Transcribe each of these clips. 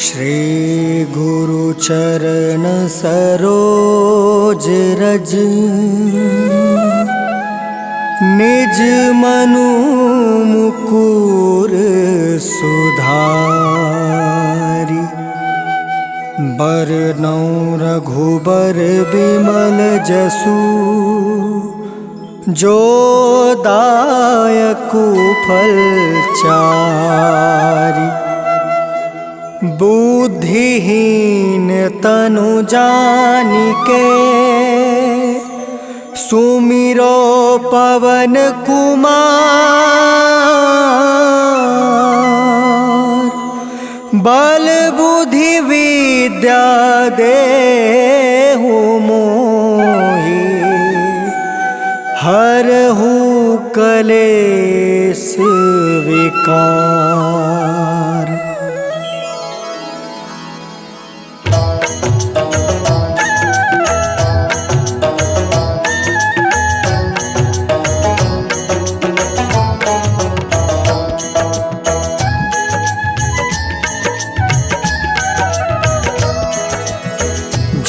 श्री गुरु चरण सरोज रज निज मनु मुकुर सुधारि। बरनौ रघुबर बिमल जसु जो दायकु फल चारि। बुद्धिहीन तनु जानिके सुमिरो पवन कुमार। बल बुद्धि विद्या देहु मोहि हरहु कलेश विकार।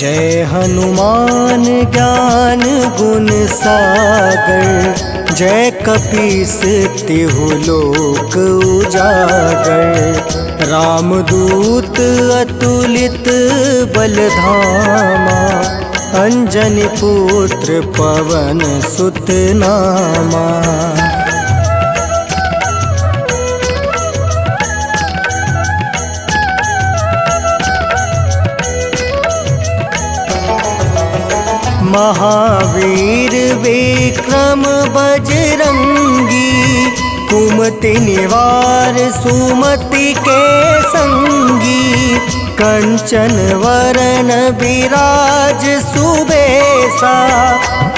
जय हनुमान ज्ञान गुण सागर। जय कपीस तिहु लोक उजागर। रामदूत अतुलित बल धामा। अंजनी पुत्र पवन सुत नामा। महावीर विक्रम बजरंगी। कुमति निवार सुमति के संगी। कंचन वरन विराज सुबेसा।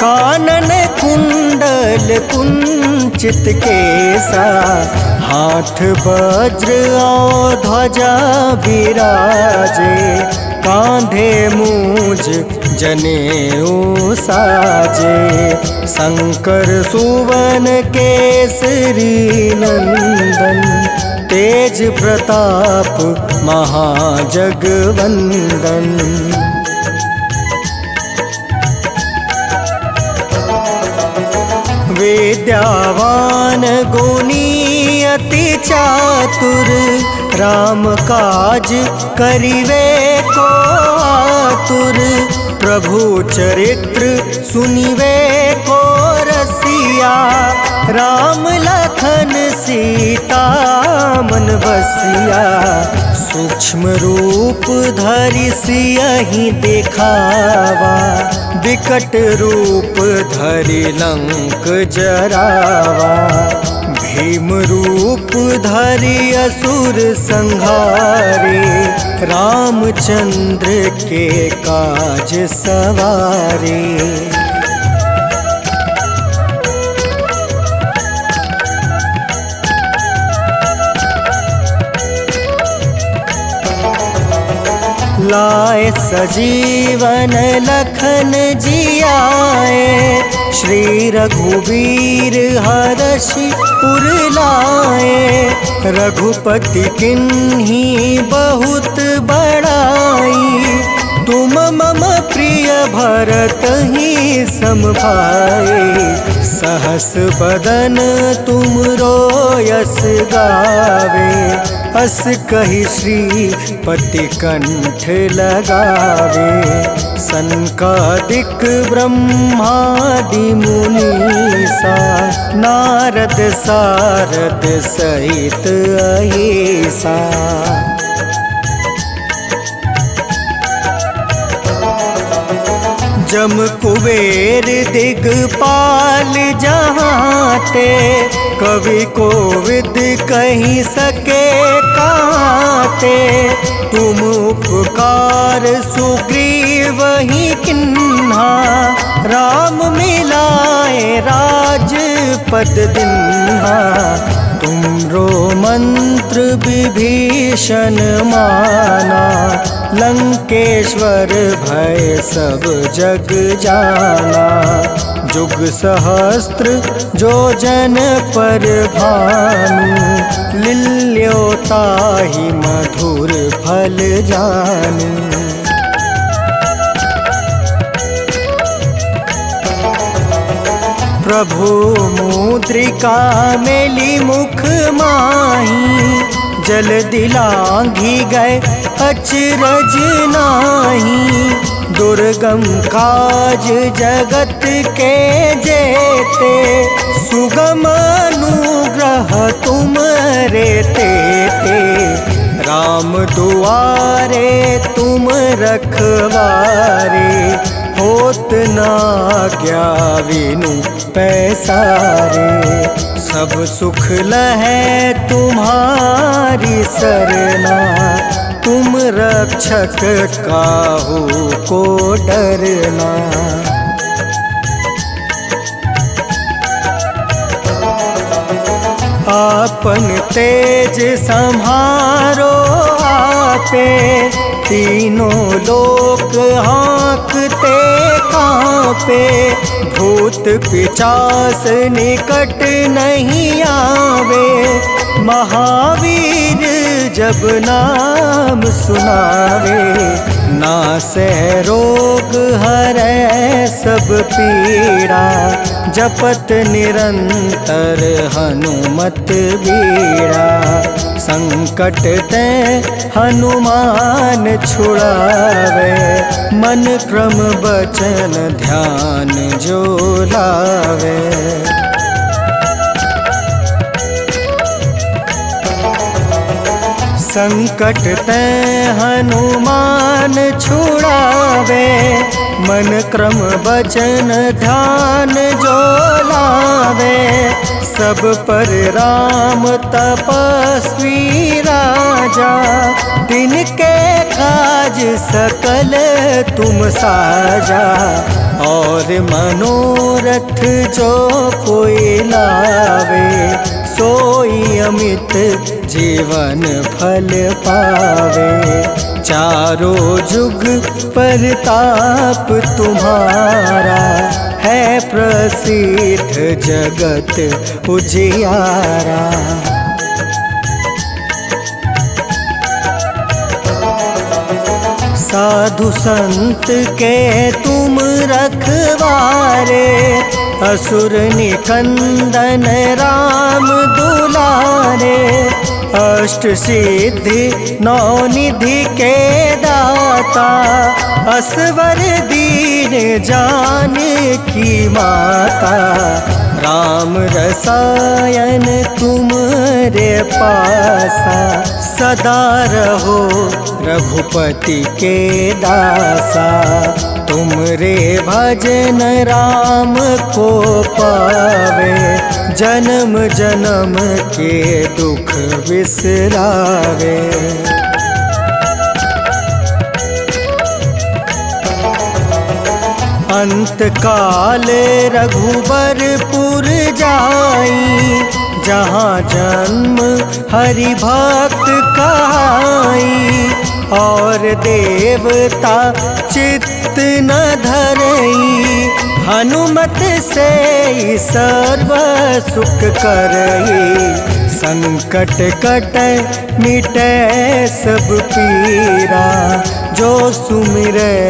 कानन कुंडल कुंचित केसा। हाथ वज्र और ध्वजा विराजे। कांधे मूज जनेऊ साजे। शंकर सुवन केसरी नंदन। तेज प्रताप महाजगवंदन। विद्यावान गुणी अति चातुर। राम काज करिवे को आतुर। प्रभु चरित्र सुनिवे को रसिया। राम लखन सीता मन बसिया। सूक्ष्म रूप धरि सियहि दिखावा। विकट रूप धरि लंक जरावा। भीम रूप धरि असुर संहारे। रामचंद्र के काज सवारे। लाए सजीवन लखन जियाए। श्री रघुबीर हरषि उर लाए। रघुपति किन्ही बहुत बड़ाई। तुम मम प्रिय भरत ही सम भाई। सहस बदन तुम रोयस गावे। अस कहि श्रीपति कंठ लगावे। सनकादिक ब्रह्मादि मुनीसा। नारद सारद सहित अहिसा। जम कुबेर दिगपाल जहाते। कवि कोविद कहि सके काते। तुम उपकार सुग्रीव ही किन्हा। राम मिलाए राजपद दिन्हा। तुमरो मंत्र विभीषण माना। लंकेश्वर भय सब जग जाना। जुग सहस्त्र जो जन पर भानु, लिल्योताहि मधुर फल फल जानू। प्रभु मुद्रिका मेली मुख माही, जल दिलांघी गए अचरज नाही। दुर्गम काज जगत के जेते, सुगम अनुग्रह तुम रे तेते। राम दुआरे तुम रखवारे, होत ना क्या विनु पैसारे। सब सुख लहै तुम्हारी सरना, तुम रक्षक काहू को डरना। आपन तेज सम्हारो आपे, तीनों लोक हाँकते कांपे। भूत पिशाच निकट नहीं आवे, महावीर जब नाम सुनावे। नासै रोग हरै सब पीड़ा, जपत निरंतर हनुमत बीड़ा। संकट ते हनुमान छुड़ावे, मन क्रम बचन ध्यान जो लावे। संकट ते हनुमान छुड़ावे, मन क्रम बचन ध्यान जो लावे। सब पर राम तपस्वी राजा, तिनके काज सकल तुम साजा। और मनोरथ जो कोई लावे, सोई अमित जीवन फल पावे। चारों जुग परताप तुम्हारा, है प्रसिद्ध जगत उजियारा। साधु संत के तुम रखवारे, असुर निकंदन राम दुलारे। अष्ट सिद्धि नौ निधि के दाता, असवर दीन जानकी माता। राम रसायन तुमरे पासा, सदा रहो रघुपति के दासा। तुमरे भजन राम को पावे, जन्म जन्म के दुख बिसरावे। अंत काल रघुबरपुर जाई, जहाँ जन्म हरि भक्त कहाई। और देवता चित्त न धरई, हनुमत से सर्व सुख करई। संकट कटै मिटै सब पीरा, जो सुमिरै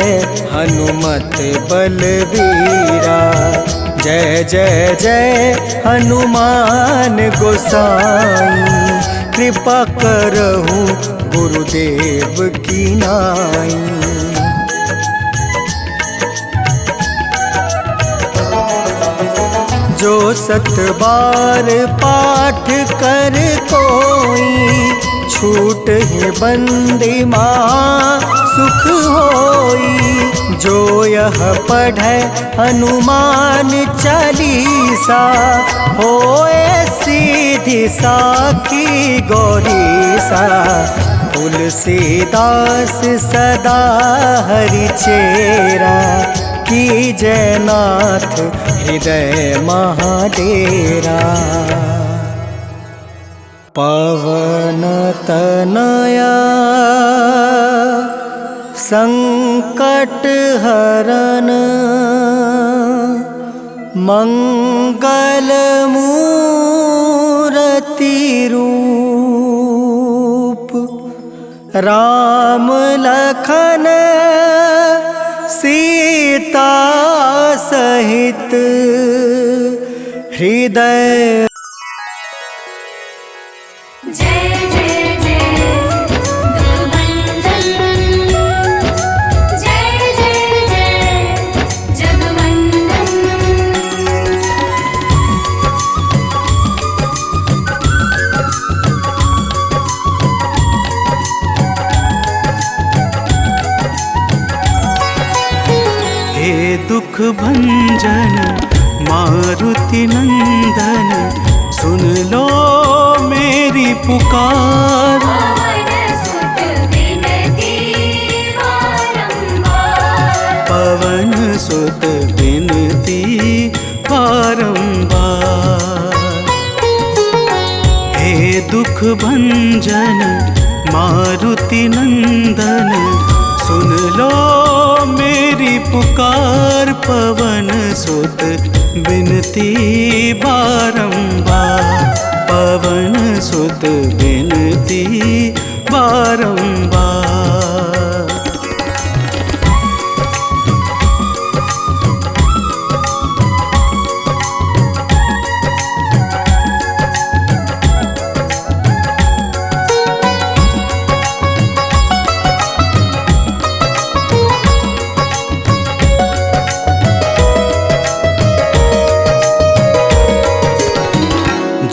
हनुमत बलबीरा। जय जय जय हनुमान गोसाई, कृपा करहु गुरुदेव की नाई। जो सत बार पाठ कर कोई, छूट ही बंदी माँ सुख होई। जो यह पढ़ै हनुमान चालीसा, होए सीधी साखी गौरीसा। तुलसीदास सदा हरि चेरा, की जयनाथ हृदय महाडेरा। पवन तनया संकट हरन, मंगल मूरति रूप। राम लखन सीता सहित हृदय। जय जय जय दुखभंजन, जय जय जय जगवंदन। हे दुख भंजन मारुति नंदन, सुन लो मेरी पुकार। पवन सुत विनती बारंबार, पवन सुत विनती बारंबार। हे दुख भंजन मारुति नंदन, सुन लो मेरी पुकार। पवन सुत विनती बारंबार, पवन सुत विनती बारंबार।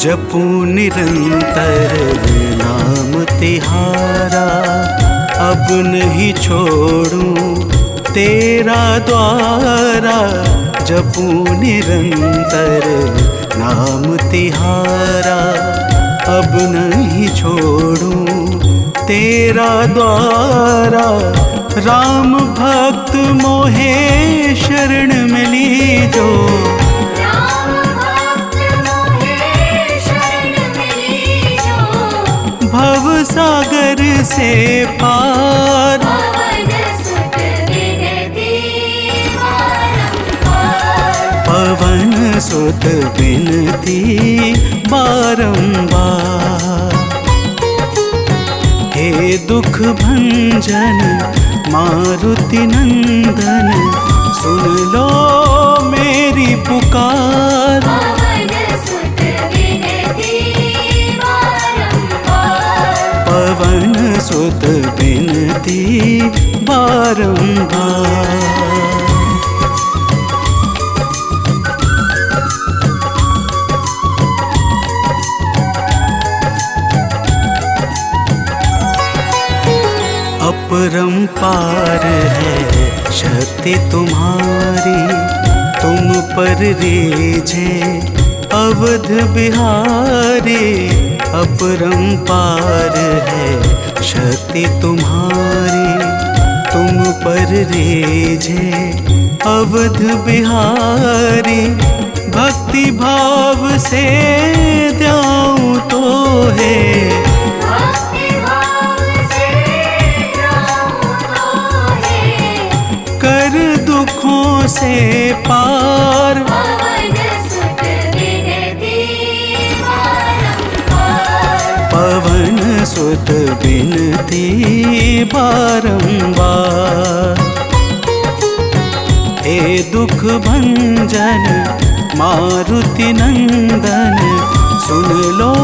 जपू निरंतर नाम तिहारा, अब नहीं छोड़ूं तेरा द्वारा। जपू निरंतर नाम तिहारा, अब नहीं छोड़ूं तेरा द्वारा। राम भक्त मोहे शरण मिली जो, भव सागर से पार। पवन सुत विनती बारंबार, पवन सुत विनती बारंबार। हे दुख भंजन मारुति नंदन, सुन लो मेरी पुकार। पवन सुत विनती बारंबार, पवन सुत विनती बारंबार। अपरंपार है शक्ति तुम्हारी, तुम पर रीझे अवध बिहारी। अपरंपार है शक्ति तुम्हारी, तुम पर रीझे अवध बिहारी। भक्ति भाव से द्याऊं तो है, भक्ति भाव से गाऊं तो है। कर दुखों से पार। पवन सुत विनती बारंबार, पवन सुत विनती बारंबार। हे दुख भंजन मारुति नंदन, सुन लो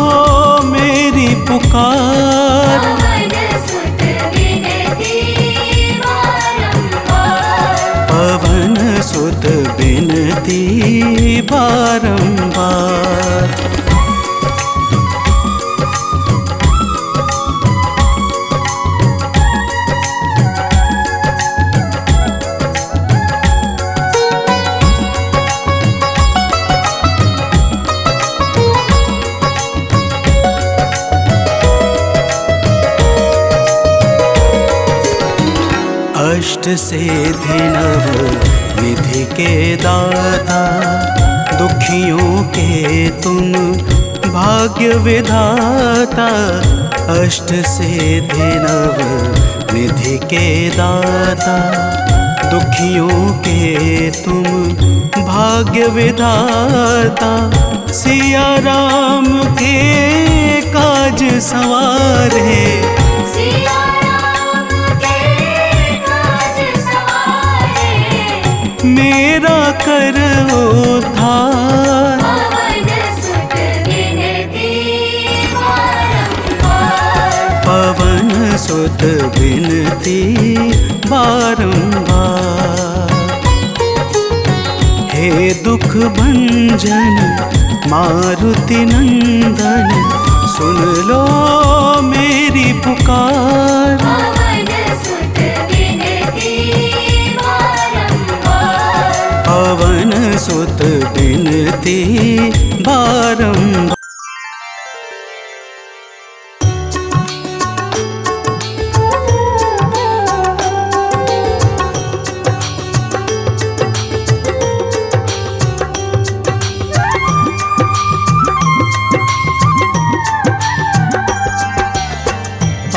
मेरी पुकार। पवन सुत विनती बारंबार, पवन सुत विनती बारंबार। अष्ट सिद्धि नव निधि के दाता, दुखियों के तुम भाग्य विधाता। अष्ट सिद्धि नव निधि के दाता, दुखियों के तुम भाग्य विधाता। सिया राम के काज सवारे, सिया सुत बिनती बारंबार। हे दुख भंजन मारुति नंदन, सुन लो मेरी पुकार। पवन सुत विनती बारंबार। पवन सुत बिनती बारंबार।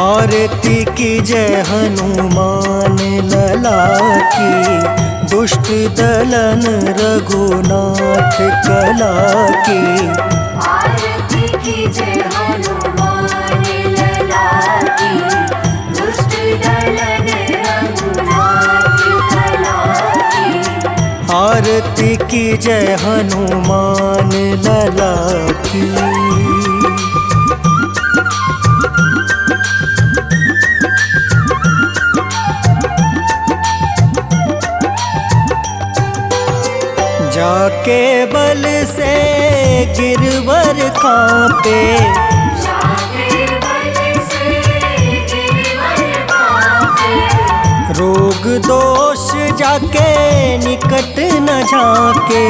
आरती की जय हनुमान लला की, दुष्ट दलन रघुनाथ कला की। आरती की जय हनुमान लला की, दुष्ट दलन रघुनाथ कला की। आरती की जय हनुमान लला की। जाके बल से गिरवर कांपे, जाके बल से गिरवर कांपे। रोग दोष जाके निकट न झाके।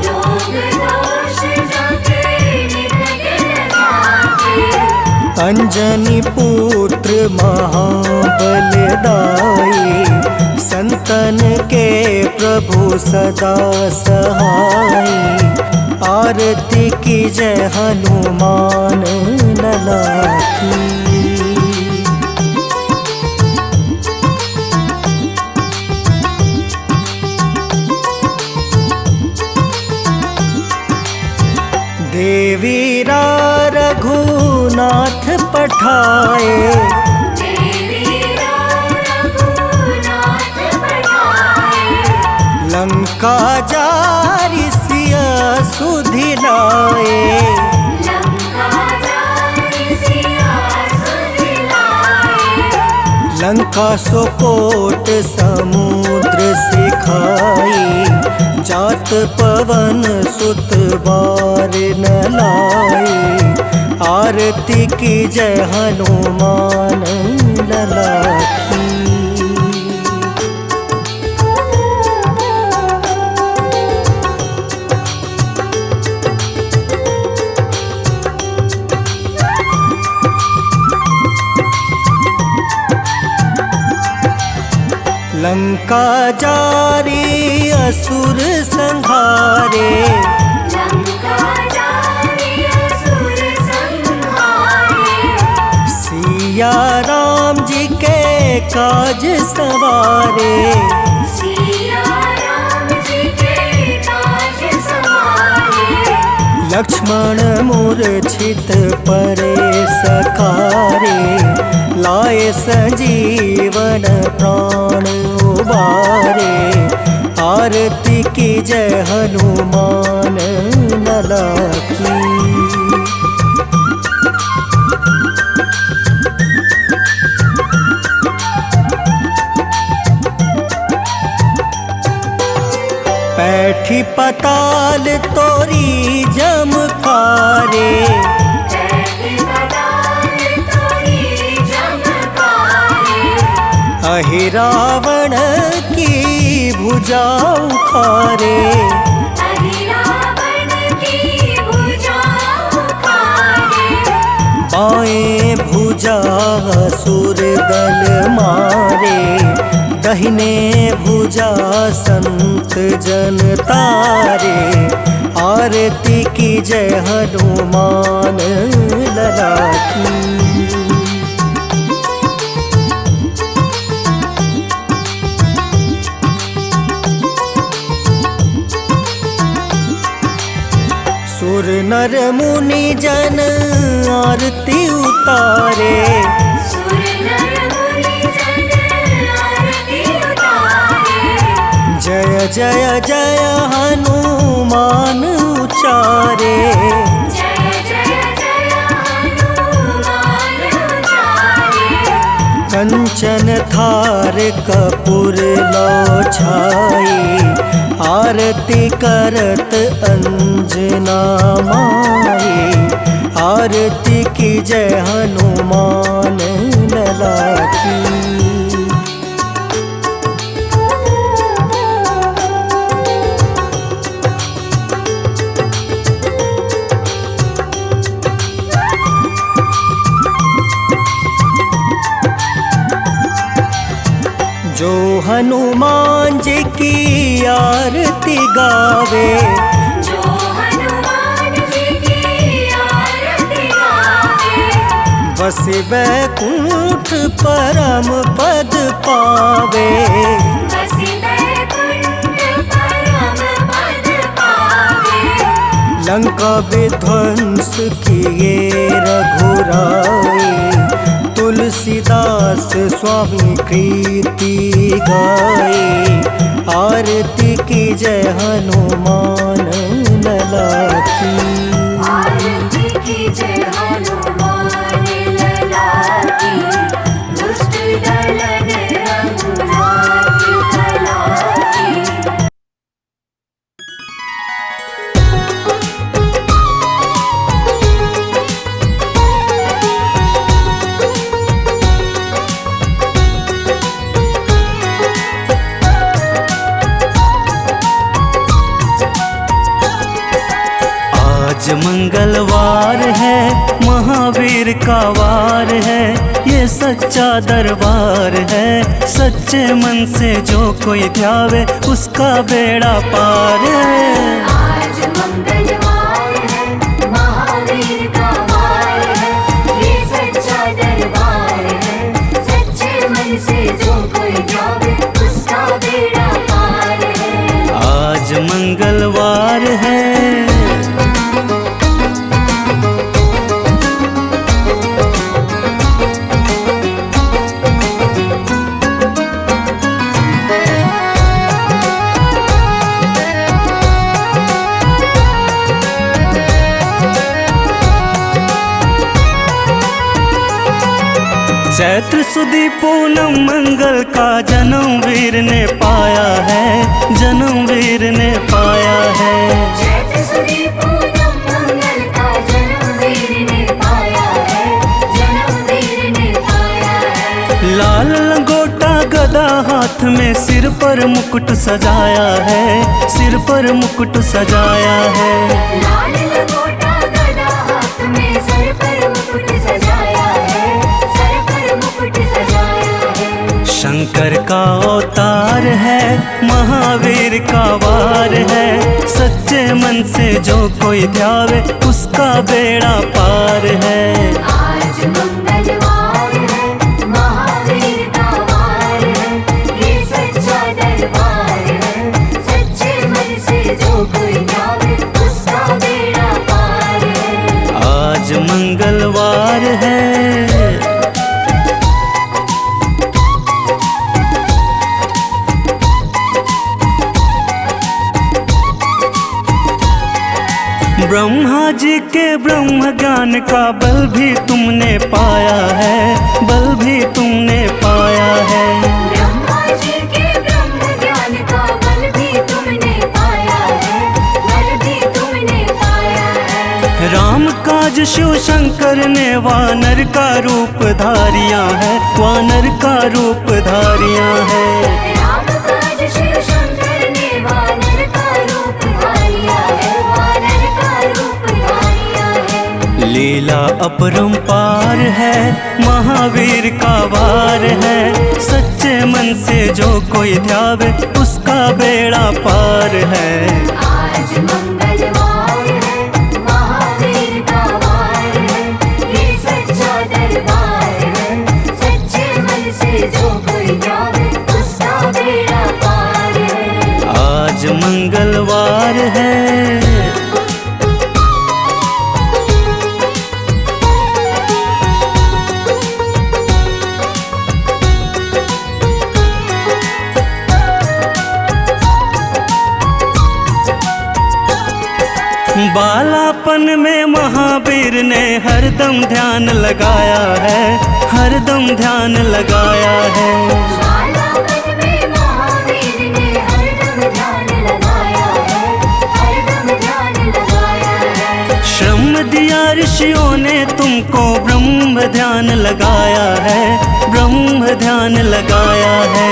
रोग दोष जाके निकट न जाके। अंजनी पुत्र महाबलदाई, संतन के प्रभु सदा सहाय। आरती की जय हनुमान लला की। देवीरा रघुनाथ पठाए, देवीरा रघुनाथ पठाए। लंका जारी सिया सुधिलाए। लंका जारी सिया सुधिलाए। लंका सोकोट समुद्र सिखाई, जात पवन सुत बार न लाई। आरती की जय हनुमान लला की। लंका जारी असुर संहारे, लंका जारी असुर संहारे। सिया राम जी के काज सवारे। सिया राम जी के काज सवारे। लक्ष्मण मूर्छित परे सखारे, लाए संजीवन प्राण उबारे। आरती की जय हनुमान लला की। पैठी पताल तोरी जमकारे, पैठी पताल तोरी जमकारे। अहि रावण की भुजा उखारे। अहि रावण की भुजा उखारे। बाएं भुजा असुर दल मारे, दहिने भुजा संत जन तारे। आरती की जय हनुमान लला की। सुर नर मुनि जन आरती उतारे, सुर नर मुनि जन आरती उतारे। जय जय जय हनुमान उचारे। जय जय जय हनुमान उचारे। कंचन थार कपूर लो छाई, आरती करत अंजना माई। आरती की जय हनुमान लला की। जो हनुमान जी की आरती गावे, जो हनुमान जी की आरती गावे, बस बैकुंठ परम पद पावे। बसी बैकुंठ परम पद पावे। लंका विध्वंस किए रघुराई, तुलसीदास स्वामी कृति गाई। आरती की जय हनुमान लला की। आरती की जय हनुमान लला की। दुष्ट दलन रघुनाथ कला की। आज मंगलवार है, महावीर का वार है, ये सच्चा दरबार है। सच्चे मन से जो कोई ध्यावे, उसका बेड़ा पार है। आज मंगलवार है, महावीर का वार है, ये सच्चा दरबार है। सच्चे मन से जो कोई जावे, उसका बेड़ा पार है। आज मंगलवार है। चैत्र सुदी पूनम मंगल का जन्म वीर ने पाया है, जन्म वीर ने पाया है। चैत्र सुदी पूनम मंगल का जन्म वीर ने पाया है, जन्म वीर ने पाया है। लाल लंगोटा गदा हाथ में, सिर पर मुकुट सजाया है, सिर पर मुकुट सजाया है। लाल लंगोटा गदा हाथ में, सर पर मुकुट सजाया है, सर पर मुकुट सजाया है। शंकर का अवतार है, महावीर का वार है। सच्चे मन से जो कोई ध्यावे, उसका बेड़ा पार है। आज मंगलवार है, महावीर का वार है, ये सच्चा दरबार है। सच्चे मन से जो कोई जावे, उसका बेड़ा पार है। आज मंगलवार है। ब्रह्मा जी के ब्रह्म ज्ञान का बल भी तुमने पाया है, बल भी तुमने पाया है। ब्रह्मा जी के ब्रह्म ज्ञान का बल भी तुमने पाया है, बल भी तुमने पाया है। राम काज शिव शंकर ने वानर का रूप धारिया है, वानर का रूप धारिया है। राम काज शिव शंकर ने वानर का रूप धारिया है, वानर का रूप धारिया है। लीला अपरंपार है, महावीर का वार है। सच्चे मन से जो कोई ध्यावे, उसका बेड़ा पार है। आज मंगलवार है, महावीर का वार है, ये सच्चा दरबार है। सच्चे मन से जो कोई जावे, उसका बेड़ा पार है। आज मंगलवार है। बालापन में महावीर ने हरदम ध्यान लगाया है, हर हरदम ध्यान लगाया है। ज्वाला मन में महावीर ने हरदम ध्यान लगाया है, हरदम ध्यान लगाया है। श्रम दिया ऋषियों ने तुमको ब्रह्म ध्यान लगाया है, ब्रह्म ध्यान लगाया है।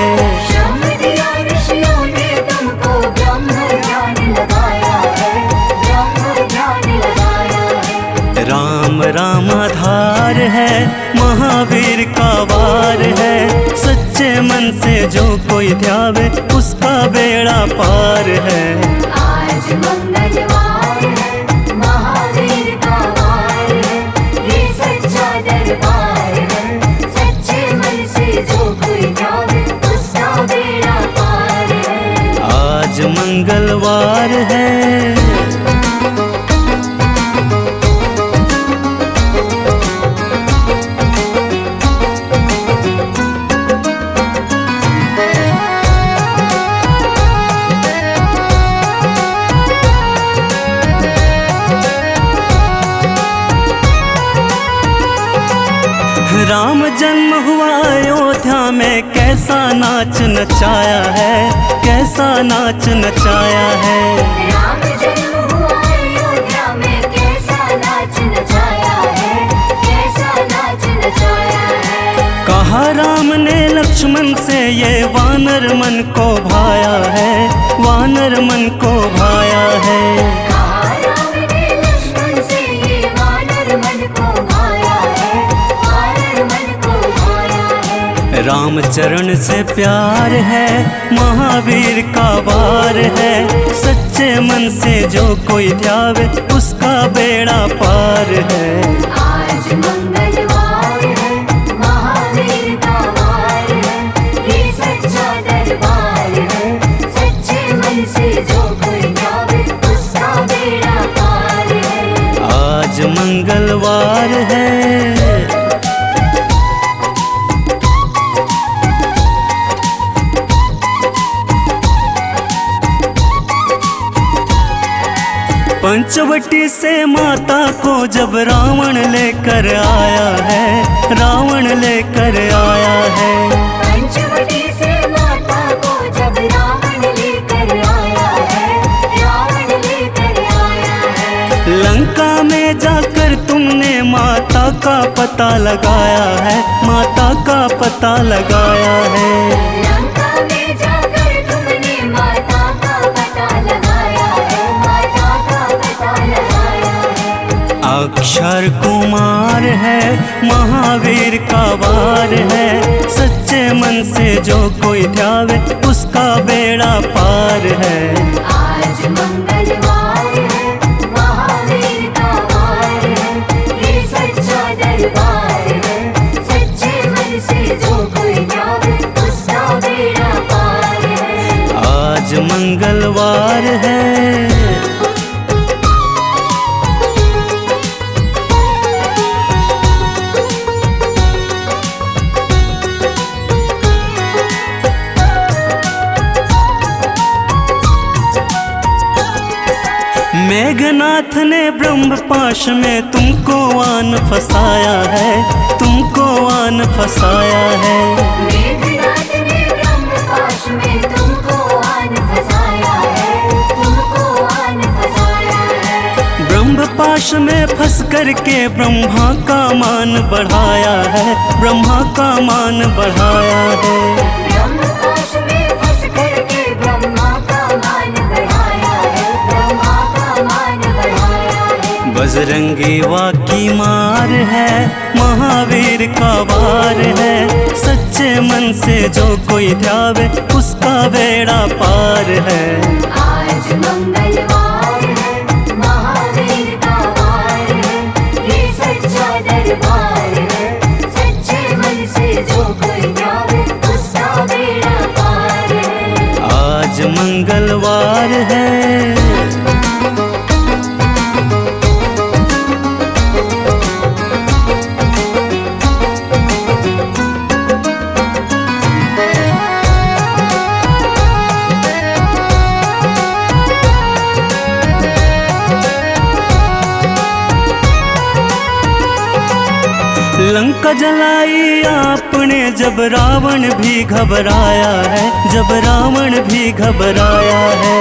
श्रम दिया ऋषियों ने तुमको ब्रह्म ध्यान लगाया है, ब्रह्म ध्यान लगाया है। राम राम आधार है, महावीर का वार है। सच्चे मन से जो कोई ध्यावे उसका बेड़ा पार है। आज मंगलवार है, महावीर का वार है, ये सच्चा दरबार है। सच्चे मन से जो कोई ध्यावे उसका बेड़ा पार है। आज मंगलवार है। राम जन्म हुआ अयोध्या में, कैसा नाच नचाया है, कैसा नाच नचाया है। राम जन्म हुआ अयोध्या में, कैसा नाच नचाया है, कैसा नाच नचाया है। कहा राम ने लक्ष्मण से ये वानर मन को भाया है, वानर मन को भाया है। कहा राम ने लक्ष्मण से ये वानर मन को भाया है, वानर मन को भाया है। राम चरण से प्यार है, महावीर का वार है। सच्चे मन से जो कोई ध्यावे उसका बेड़ा पार है। आज मंगलवार है, महावीर का वार है, ये सच्चा दरबार है। सच्चे मन से जो कोई ध्यावे उसका बेड़ा पार है। आज मंगलवार है। पंचवटी से माता को जब रावण लेकर आया है, रावण लेकर आया है। पंचवटी से माता को जब रावण लेकर आया है, रावण लेकर आया है। लंका में जाकर तुमने माता का पता लगाया है, माता का पता लगाया है। लंका में जाकर तुमने माता का पता लगाया है, माता का पता लगाया है। अक्षर कुमार है, महावीर का वार है। सच्चे मन से जो कोई ध्यावे उसका बेड़ा पार है। आज मंगलवार है, महावीर का वार है, ये सच्चा दरबार है। सच्चे मन से जो कोई ध्यावे उसका बेड़ा पार है। आज मंगलवार है। मेघनाथ ने ब्रह्म पाश में तुमको आन फसाया है, तुमको आन फसाया है। मेघनाथ ने ब्रह्मपाश में तुमको आन फसाया है, तुमको आन फसाया है। ब्रह्म पाश में फंस करके ब्रह्मा का मान बढ़ाया है, ब्रह्मा का मान बढ़ाया है। ब्रह्मपाश में फंस करके ब्रह्मा का मान बढ़ाया है, ब्रह्मा का मान बढ़ाया है। बजरंगी वाकी मार है, महावीर का वार है। सच्चे मन से जो कोई ध्यावे उसका बेड़ा पार है। आज मंगलवार है, महावीर का वार है, ये सच्चा दरबार है। सच्चे मन से जो कोई ध्यावे उसका बेड़ा पार है। आज मंगलवार है। लंका जलाई आपने जब रावण भी घबराया है, जब रावण भी घबराया है।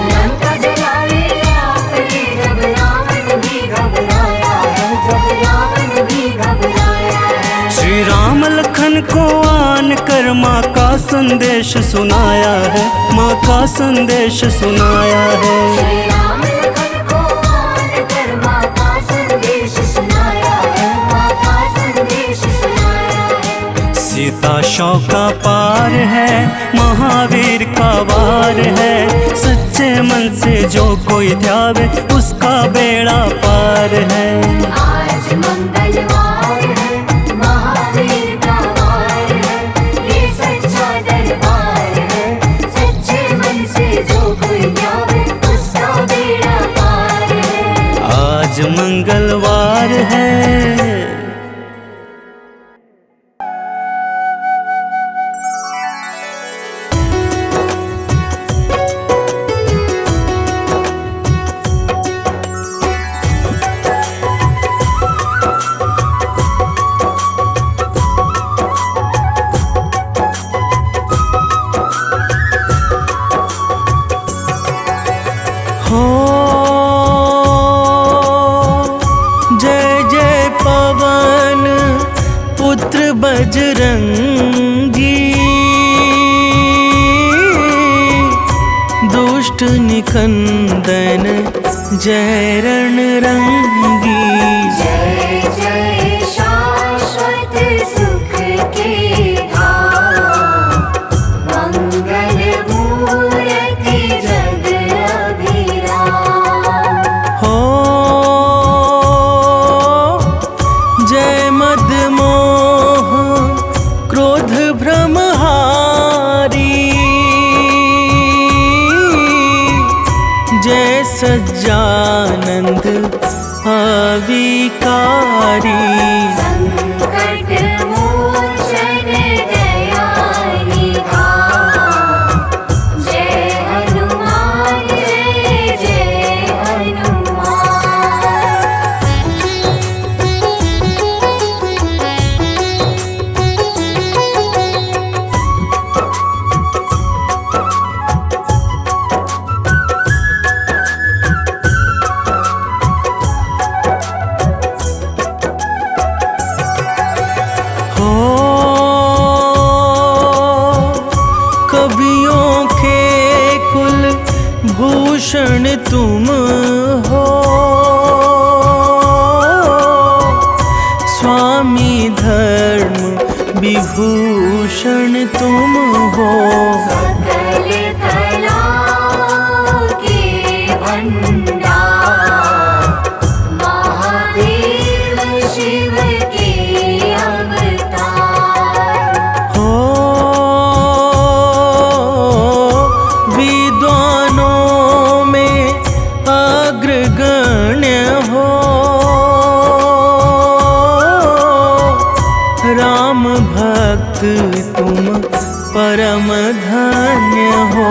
लंका जलाई आपने जब रावण भी घबराया है, जब रावण भी घबराया है। श्री राम लखन को आन कर माँ का संदेश सुनाया है, माँ का संदेश सुनाया है। श्री राम लखन को आन कर माँ का संदेश सुनाया है, माँ का संदेश सुनाया है। सीता शौक का पार है, महावीर का वार है। सच्चे मन से जो कोई ध्यावे उसका बेड़ा पार है। आज मंगलवार है, महावीर का वार है, ये सच्चा दरबार है। सच्चे मन से जो कोई ध्यावे उसका बेड़ा पार है। आज मंगलवार है। हो जय जय पवन पुत्र बजरंगी, दुष्ट निकंदन जय रणरंगी। जय जय शाश्वत सुख के धाम, मंगल मूर्ति जग अभिराम। हो जय मदमोह क्रोध भ्रमहारी, जय सज्जानंद अविकारी। संकट मोचन दया निधान, जय हनुमान जय जय हनुमान। हो कवियों के कुल भूषण तुम हो, स्वामी धर्म विभूषण तुम हो। सकल कलाओं के भंडार, महादेव शिव के अवतार। हो विद्वानों में अग्रगण्य हो, राम भक्त तुम परम धन्य हो।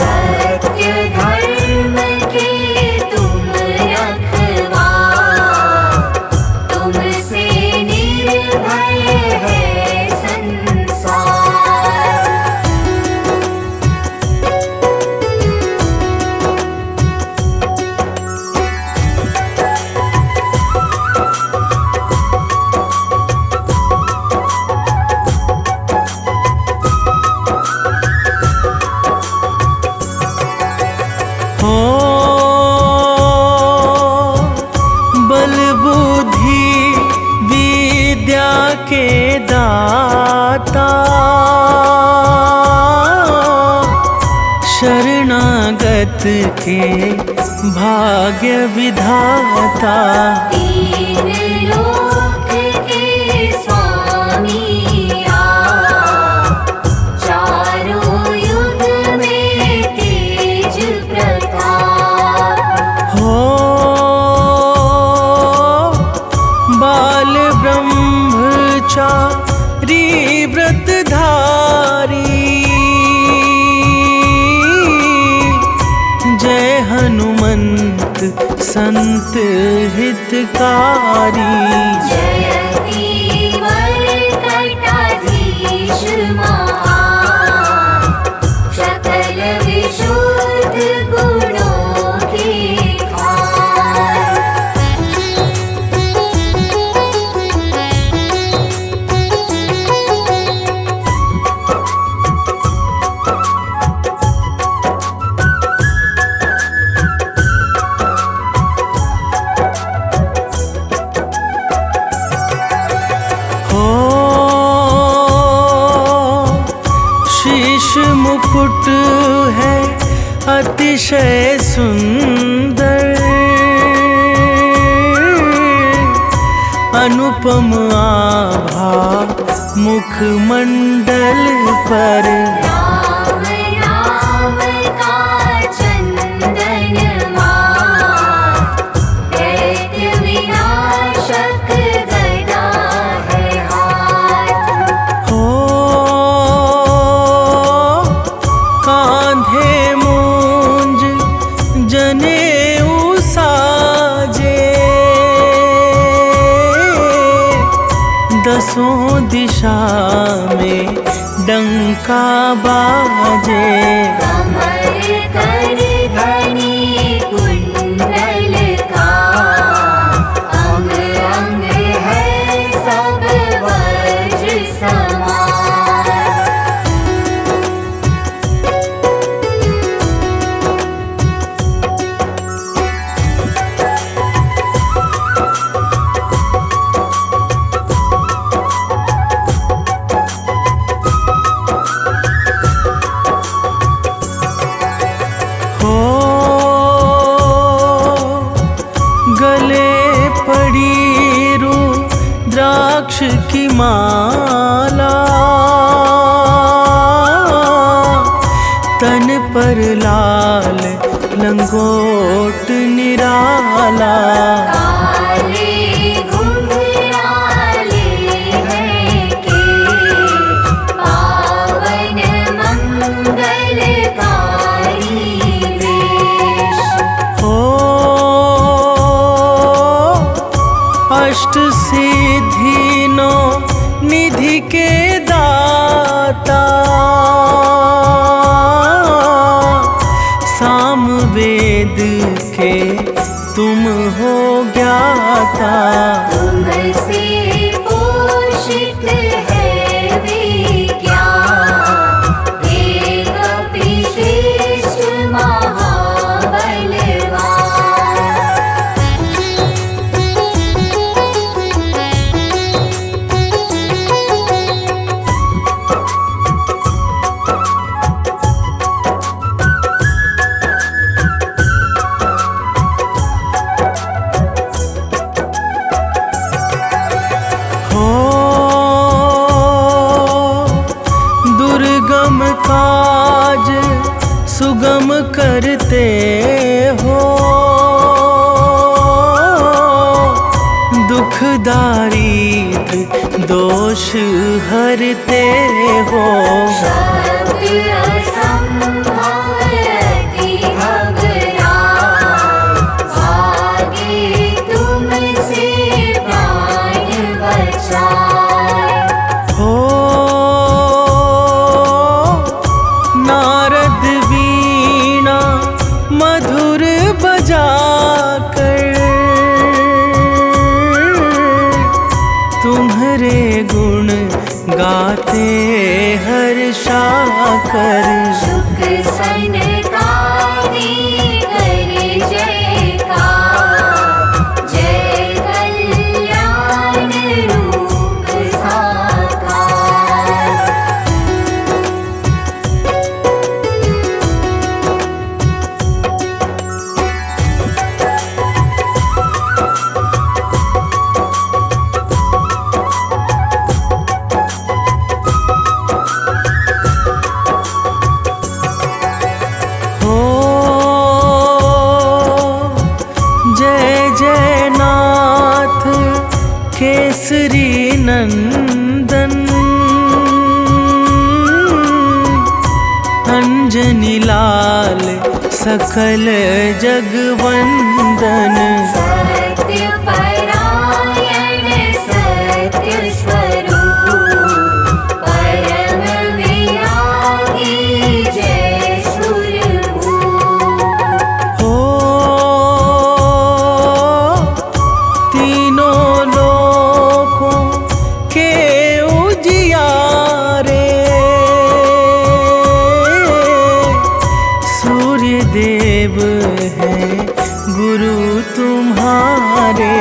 सत्य धर्म के तुम रखवार, तुमसे निर्भय है संसार। हो बल बुद्धि विद्या के दाता, शरणागत के भाग्य विधाता। तीन लोक के स्वामी आप, चारों युग में तेज प्रताप। हो बाल ब्रह्मचारी व्रतधारी, जय हनुमंत संत हितकारी। जयति अतिशय सुंदर अनुपम आभा मुखमंडल पर। राम नाम का चंदन मात, दैत्य विनाशक गदा है हाथ। हो कांधे मूंज जनेऊ साजे, दसों दिशा में डंका बाजे। कमर कर धनी कुंडल का, अंग अंग है सब वज्र समान। हो गले पड़ी रुद्राक्ष की माला, तन पर लाल लंगोट निराला। काले घुंघराले हैं के, पावन मंगलकारी वेश। हो अष्ट सिद्धि नो निधि के दाता, साम वेद के तुम हो ज्ञाता। तुमसे पोषित है विज्ञान, एक विशिष्ट महाबलवान। हो दुर्गम काज सुगम करते हो, दुख दारिद्र दोष हरते हो। शब्द असंभव अति घबराए, भागे तुमसे प्राण बचाए। हो नारद वीणा मधुर बजाकर, तुम्हारे गुण गाते हर्षाकर। शुक सनकादि करे जयकार, जय कल्याण रूप साकार। हो जय जय नाथ केसरी नंदन, अंजनी लाल सकल जगवंदन। सत्य परायण सत्य स्वरूप, परम विरागी जय सुरभूप। हो तीनों लोकों के उजियारे, सूर्य देव है गुरु तुम्हारे।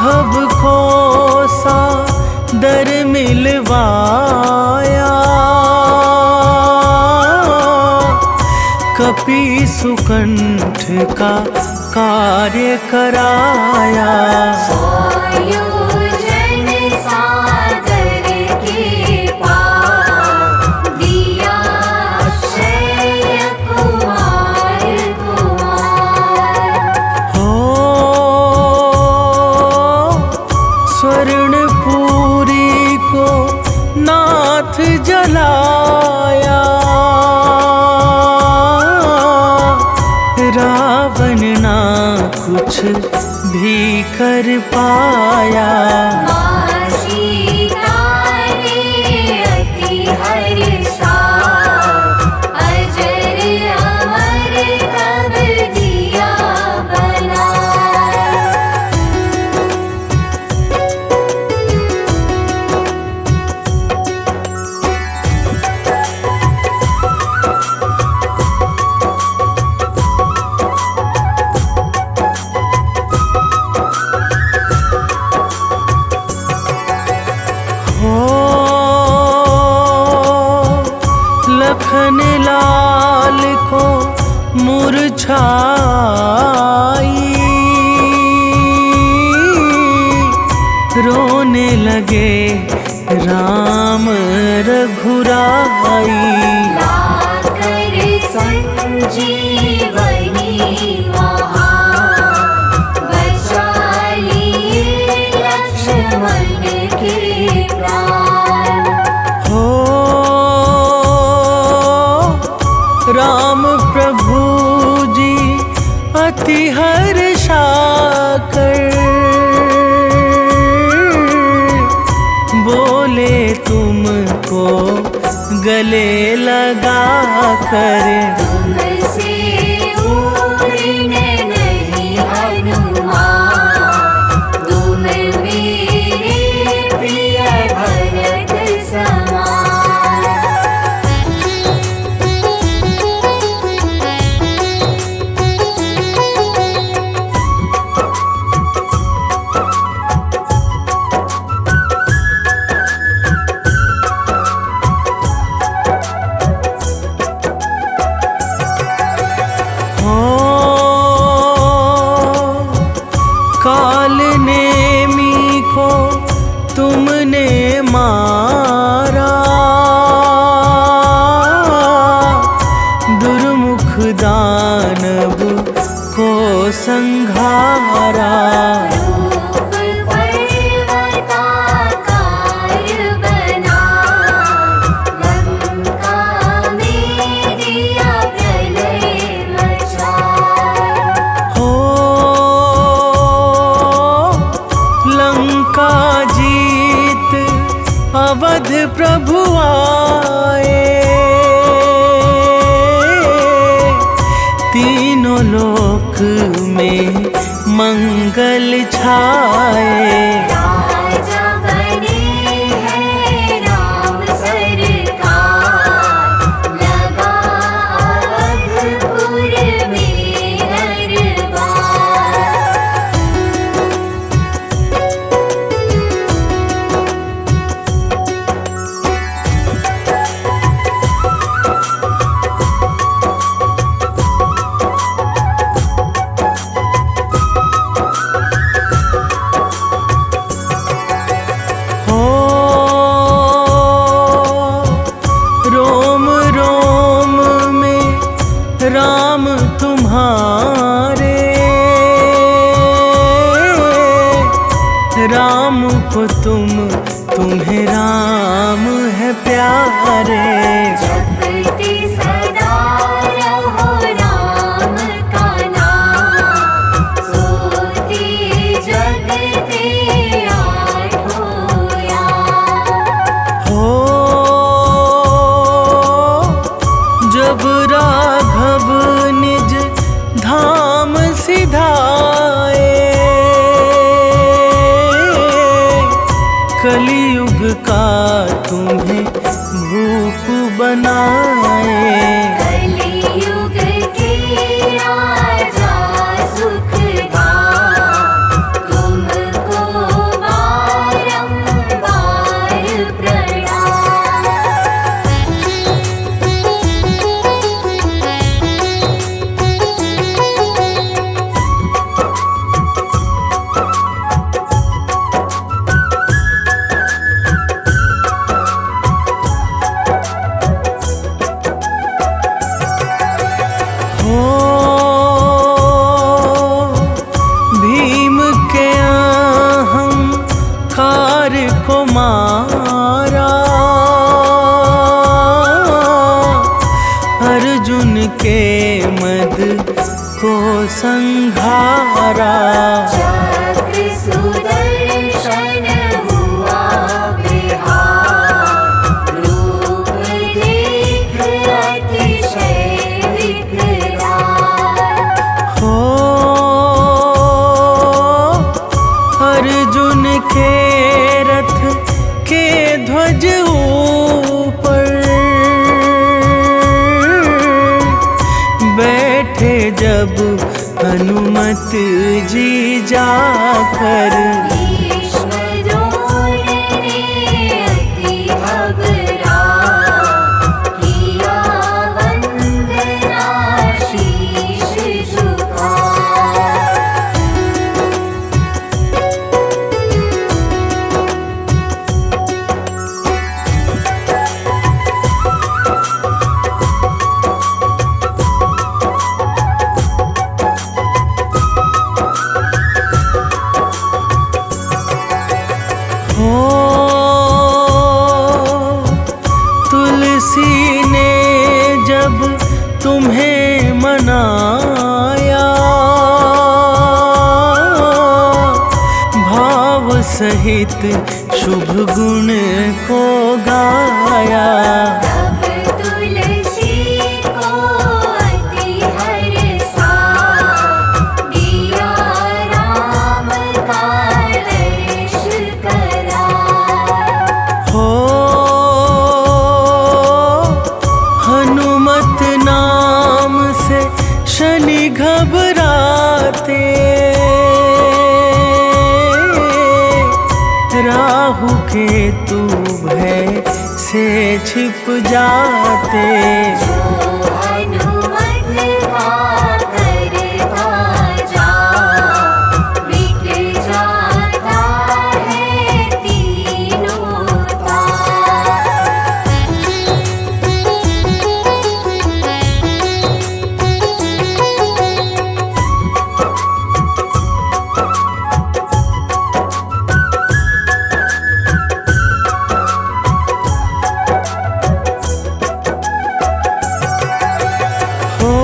राघव को सादर मिलवाया, कपि सुकंठ का कार्य कराया। सोयोजन सादर के पार, दिया अक्षय कुमार कुमार। हो स्वर्णपुरी को नाथ जलाया, रावण ना कुछ भी कर पाया। माँ सीता ने अति हर्षा, अजर अमर तब दिया बनाए। हो लखन लाल को मुरझाई, रोने लगे राम रघुराई। लाकर संजीवनी महान, बचा लिए लक्ष्मण के प्राण। हो राम प्रभु जी अति हर्षाकर, बोले तुमको गले लगा कर। तुमसे उड़ने नहीं हनुमान, तुम मेरे प्रिय भरत समान। हो काल नेमी को तुमने मारा, दुर्मुख दानव को संघारा। रूप पर्वताकार बना, लंका में दिया प्रलय मचाए। हो लंका जीत अवध प्रभु आए, तीनों लोक में मंगल छाए। राजा बने हैं राम सरकार, लगा अवधपुर में दरबार। हो रोम रोम में राम तुम्हारे, राम को तुम्हें राम है प्यारे। जपते सदा रहो राम का नाम, सोते जगते आठों याम। हो जब राघव निज धाम सिधाए, कलियुग का तुम्हें भूप बनाए। कलियुग के राजा सुखदाम, तुमको मारा, अर्जुन के मद को संघारा। चक्र सुदर्शन हुआ बिहार, रूप देख अतिशय विकराल। हो अर्जुन के रथ के ध्वज ऊपर बैठे जब हनुमत जी जाकर। भीष्म द्रोण ने अति घबरा, किया वंदना शीश झुका। हो तुलसी ने जब तुम्हें मनाया, भाव सहित शुभ गुण को गाया। तब तुलसी को अति हर्षा, दिया राम का दर्श करा। हो हनुमत नाम से शनि घबराते, राहु केतु भय से छिप जाते। जो हनुमत का करता जा, मिट जाता है तीनों ताप। हो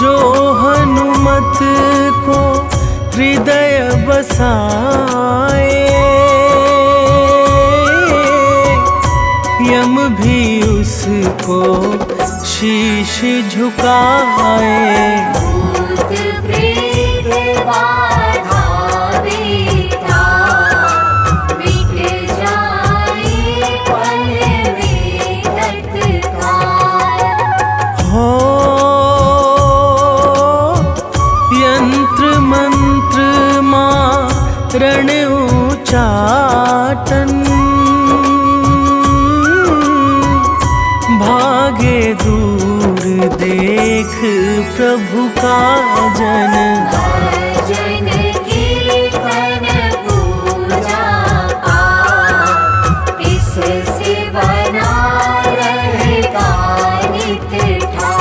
जो हनुमत को हृदय बसाए, यम भी उसको शीश झुकाए। भूत प्रेत बाधा बेता, मिट जाए पल में तत्काल। हो यंत्र मंत्र मारण उचाटन, भागे दूर देख प्रभु का जन। भजन कीर्तन पूजा पाठ, इससे बना रहेगा नित ठाट।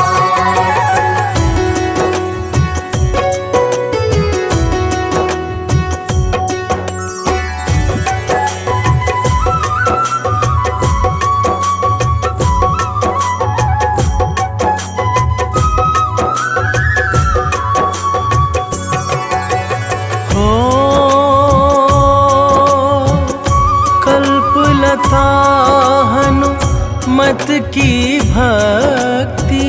हो कल्पलता हनुमत की भक्ति,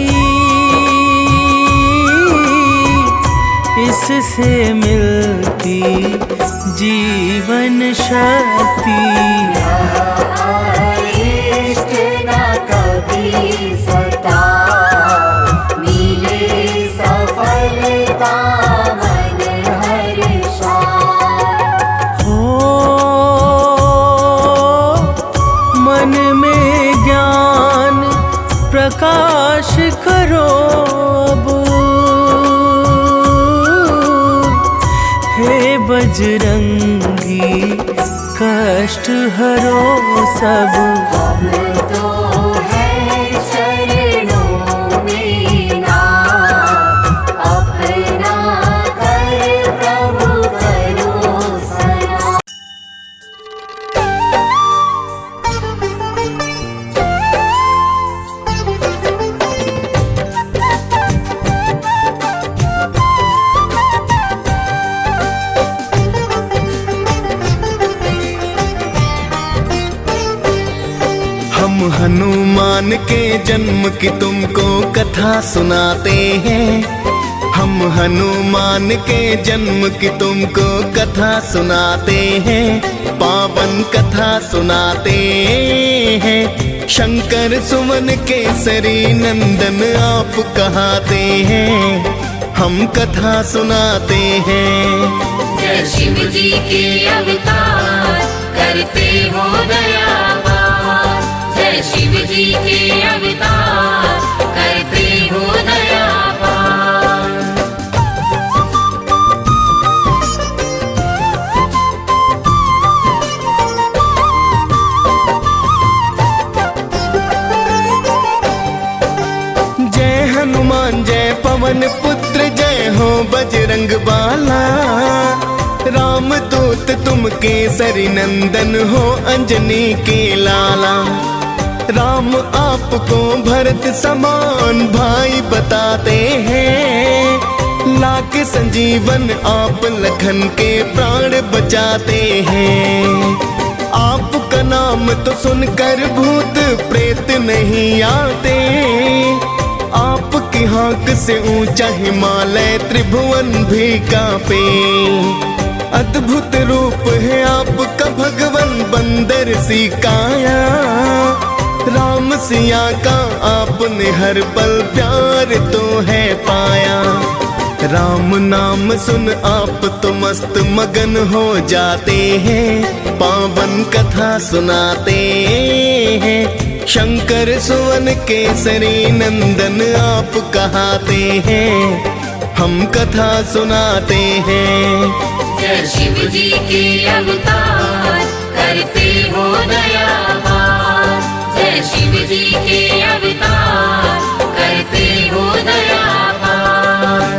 इससे मिलती जीवन शक्ति। इष्ट न कभी सता, मिले सफलता मन हर्षा। हो मन में ज्ञान प्रकाश करो अब, हे बजरंगी कष्ट हरो सब। हम तो हैं चरणों में ना, अपना कर प्रभु करो सदा। हनुमान के जन्म की तुमको कथा सुनाते हैं। हम हनुमान के जन्म की तुमको कथा सुनाते हैं, पावन कथा सुनाते हैं। शंकर सुमन केसरी नंदन आप कहाते हैं, हम कथा सुनाते हैं। जय शिव जी के अवतार करते हो दयावार, जय शिव जी के अवतार करते हो दयावार। जय हनुमान जय पवन पुत्र, जय हो बजरंग बाला। राम दूत तुम केसरी नंदन हो, अंजनी के लाला। राम आपको भरत समान भाई बताते हैं, लाके संजीवन आप लखन के प्राण बचाते हैं। आपका नाम तो सुनकर भूत प्रेत नहीं आते, आपकी हाँक से ऊंचा हिमालय त्रिभुवन भी कांपे। अद्भुत रूप है आपका भगवन बंदर सी काया, राम सिया का आपने हर पल प्यार तो है पाया। राम नाम सुन आप तो मस्त मगन हो जाते हैं, पावन कथा सुनाते हैं। शंकर सुवन केसरी नंदन आप कहाते हैं, हम कथा सुनाते हैं। जय शिव जी के अवतार करते हो दयावार, जय शिव जी के अवतार करते हो दयावार।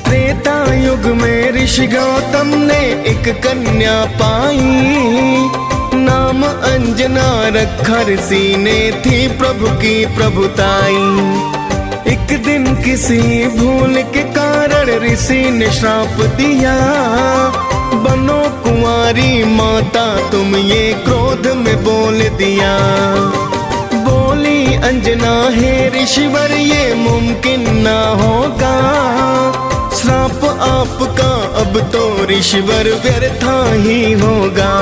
त्रेता युग में ऋषि गौतम ने एक कन्या पाई, नाम अंजना रखा ऋषि ने थी प्रभु की प्रभुताई। एक दिन किसी भूल के कारण ऋषि ने श्राप दिया, बनो कुंवारी माता तुम ये क्रोध में बोल दिया। बोली अंजना हे ऋषिवर ये मुमकिन ना होगा, श्राप आपका अब तो ऋषिवर व्यर्था ही होगा।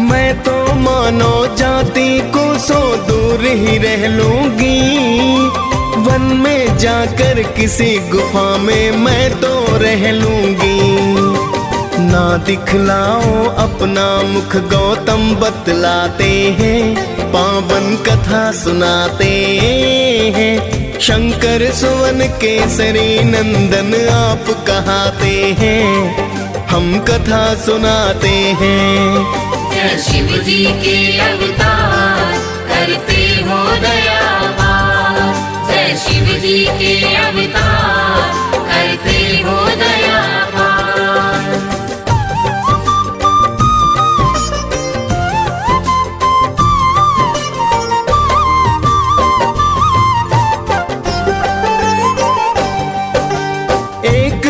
मैं तो मानव जाति को सौ दूर ही रह लूंगी, वन में जाकर किसी गुफा में मैं तो रह लूंगी। ना दिखलाओ अपना मुख गौतम बतलाते हैं, पावन कथा सुनाते हैं। शंकर सुवन केसरी नंदन आप कहाते हैं, हम कथा सुनाते हैं। जय शिव जी के अवतार करते हो दयावार, जय शिव जी के अवतार करते हो दयावार।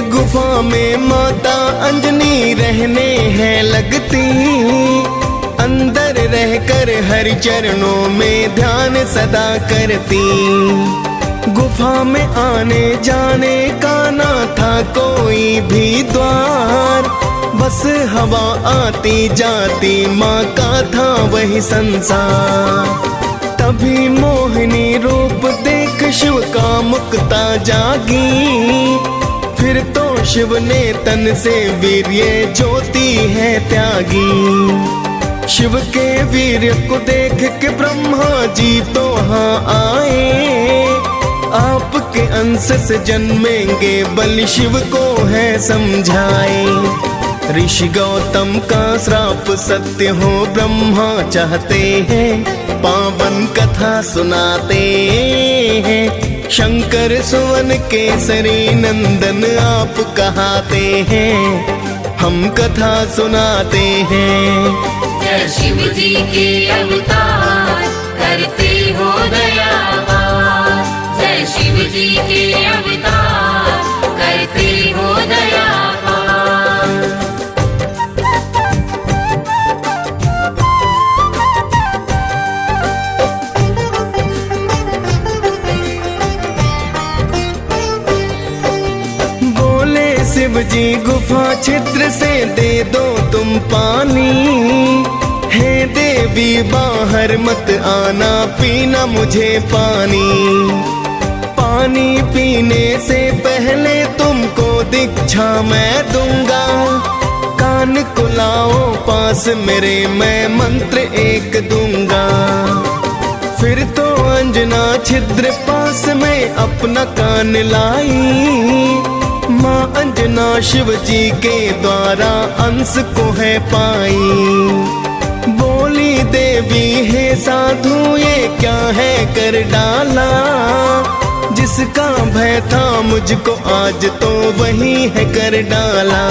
गुफा में माता अंजनी रहने हैं लगती, अंदर रहकर हरि चरणों में ध्यान सदा करती। गुफा में आने जाने का ना था कोई भी द्वार, बस हवा आती जाती माँ का था वही संसार। तभी मोहिनी रूप देख शिव का मुक्ता जागी, फिर तो शिव ने तन से वीर्य ज्योति है त्यागी। शिव के वीर्य को देख के ब्रह्मा जी तो हाँ आए, आपके अंश से जन्मेंगे बलि शिव को है समझाए। ऋषि गौतम का श्राप सत्य हो ब्रह्मा चाहते हैं, पावन कथा सुनाते हैं। शंकर सुवन केसरी नंदन आप कहाते हैं, हम कथा सुनाते हैं। जय शिव जी के अवतार करते हो दयावार, जय जय शिव जी के अवतार करते हो दया पार। बोले शिव जी गुफा छिद्र से दे दो तुम पानी, हे देवी बाहर मत आना पीना मुझे पानी। पानी पीने से पहले तुमको दीक्षा मैं दूंगा, कान को लाओ पास मेरे मैं मंत्र एक दूंगा। फिर तो अंजना छिद्र पास में अपना कान लाई, माँ अंजना शिव जी के द्वारा अंश को है पाई। बोली देवी हे साधु ये क्या है कर डाला, जिसका भय था मुझको आज तो वही है कर डाला।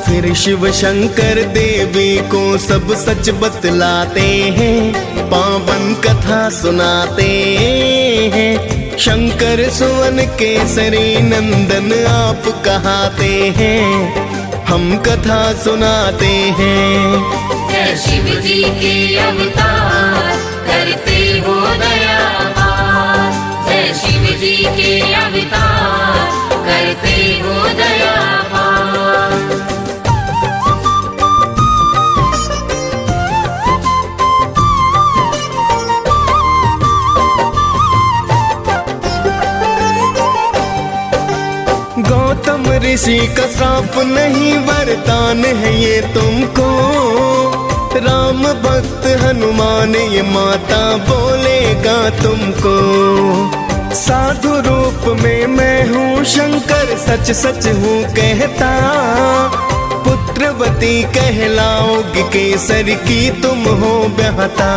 फिर शिव शंकर देवी को सब सच बतलाते हैं, पावन कथा सुनाते हैं। शंकर सुवन केसरी नंदन आप कहाते हैं, हम कथा सुनाते हैं। जय शिव जी के अवतार करते हो दया पार। जय शिव जी के अवतार करते हो दया पार। गौतम ऋषि का श्राप नहीं वरदान है ये तुमको, राम भक्त हनुमान ये माता बोलेगा तुमको। साधु रूप में मैं हूँ शंकर सच सच हूँ कहता, पुत्रवती कहलाओगी केसर की तुम हो ब्याहता।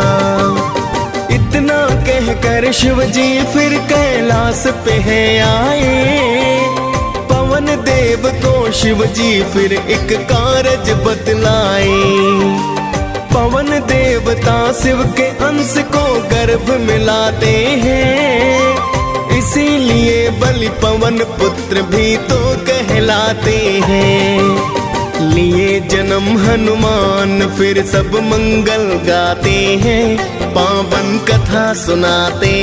इतना कहकर शिव जी फिर कैलाश पे है आए, पवन देव को शिव जी फिर एक कारज बतलाए। पवन देवता शिव के अंश को गर्भ मिलाते हैं, इसीलिए बलि पवन पुत्र भी तो कहलाते हैं। लिए जन्म हनुमान फिर सब मंगल गाते हैं, पावन कथा सुनाते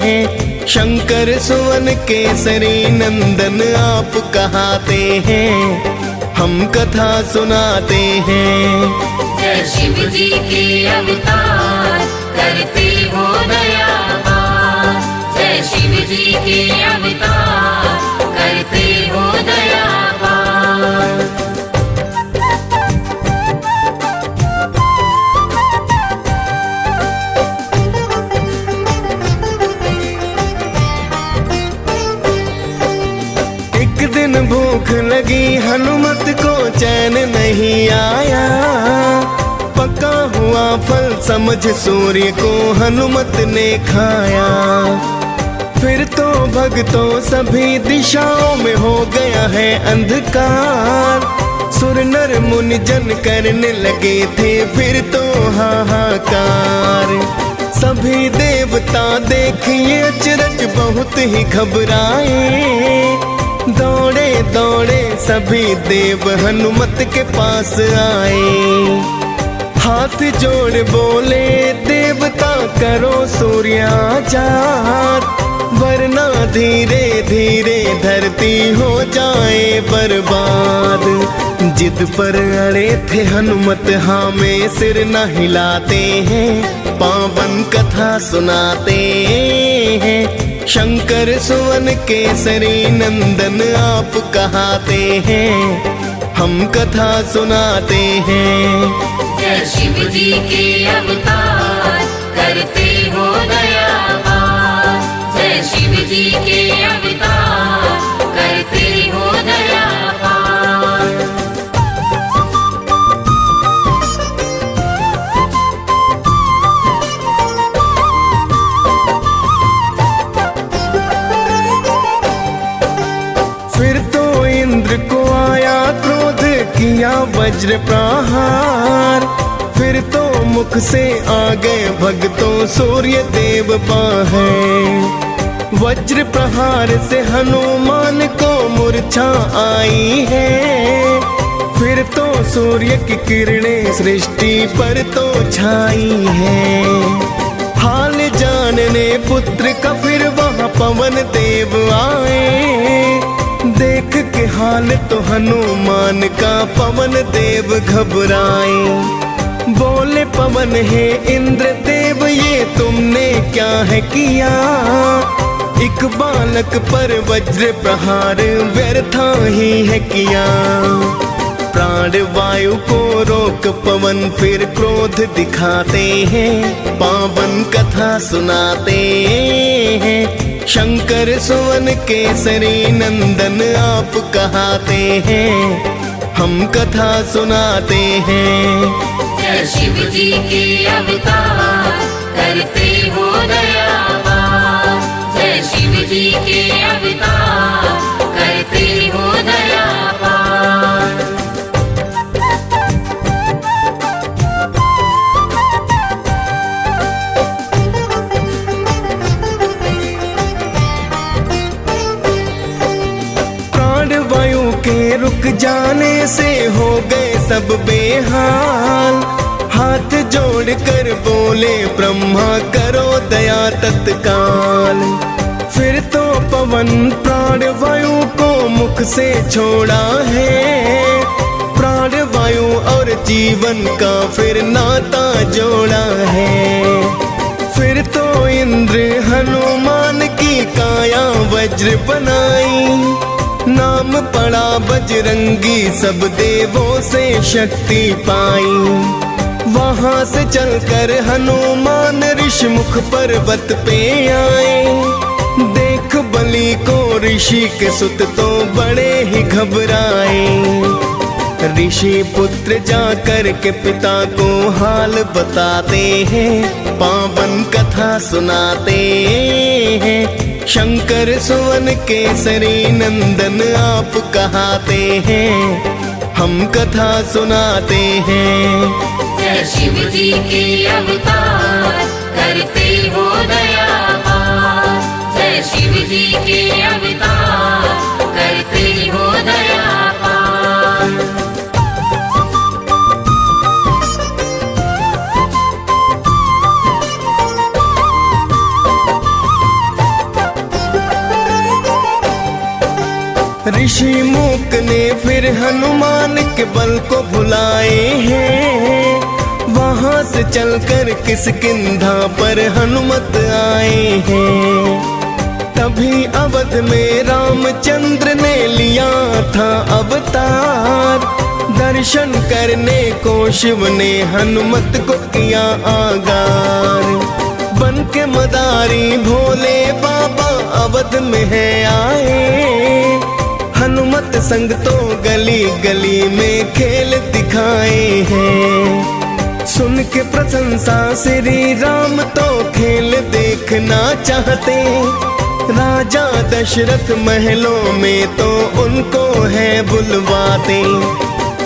हैं। शंकर सुवन केसरी नंदन आप कहाते हैं, हम कथा सुनाते हैं। जय शिव जी के अवतार करते हो दया पार। जय शिव जी के अवतार करते हो दया पार। दिन भूख लगी हनुमत को चैन नहीं आया, पका हुआ फल समझ सूर्य को हनुमत ने खाया। फिर तो भक्तों सभी दिशाओं में हो गया है अंधकार, सुर नर मुनि जन करने लगे थे फिर तो हाहाकार। सभी देवता देखिए अचरज बहुत ही घबराए, दौड़े दौड़े सभी देव हनुमत के पास आए। हाथ जोड़ बोले देवता करो सूर्याचार, वरना धीरे धीरे धरती हो जाए बर्बाद। जिद पर अड़े थे हनुमत हाँ में सिर न हिलाते हैं, पावन कथा सुनाते हैं। शंकर सुवन केसरी नंदन आप कहाते हैं, हम कथा सुनाते हैं। जय शिव जी के अवतार करते हो दया पार। जय शिव जी के अवतार करते हो दया पार। फिर तो इंद्र को आया क्रोध किया वज्र प्रहार, फिर तो मुख से आ गए भक्तों सूर्य देव बाहें। वज्र प्रहार से हनुमान को मूर्छा आई है। फिर तो सूर्य की किरणें सृष्टि पर तो छाई है। हाल जानने पुत्र का फिर वहाँ पवन देव आए। देख के हाल तो हनुमान का पवन देव घबराए। बोले पवन हे इंद्र देव ये तुमने क्या है किया। एक बालक पर वज्र प्रहार व्यर्था ही है किया। प्राण वायु को रोक पवन फिर क्रोध दिखाते हैं। पावन कथा सुनाते हैं। शंकर सुवन केसरी नंदन आप कहाते हैं। हम कथा सुनाते हैं। जय शिव जी के अवतार करते हो दयावान। जय शिव जी के अवतार करते हो दयावान। वायु के रुक जाने से हो गए सब बेहाल। हाथ जोड़ कर बोले ब्रह्मा करो दया तत्काल। फिर तो पवन प्राण वायु को मुख से छोड़ा है। प्राण वायु और जीवन का फिर नाता जोड़ा है। फिर तो इंद्र हनुमान की काया वज्र बनाई। नाम पड़ा बजरंगी सब देवों से शक्ति पाई। वहां से चलकर हनुमान ऋषि मुख पर्वत पे आए। देख बलि को ऋषि के सुत तो बड़े ही घबराए। ऋषि पुत्र जाकर के पिता को हाल बताते हैं। पावन कथा सुनाते हैं। शंकर सुवन केसरी नंदन आप कहाते हैं। हम कथा सुनाते हैं। जय शिव जी के अवतार करते हो दयावान। जय शिव जी के अवतार करते हो दयावान। ऋषि मूक ने फिर हनुमान के बल को भुलाए हैं। वहां से चलकर किष्किंधा पर हनुमत आए हैं। तभी अवध में रामचंद्र ने लिया था अवतार। दर्शन करने को शिव ने हनुमत को किया आगार। बन के मदारी भोले बाबा अवध में है आए। हनुमत संग तो गली गली में खेल दिखाए हैं। सुन के प्रशंसा श्री राम तो खेल देखना चाहते। राजा दशरथ महलों में तो उनको है बुलवाते।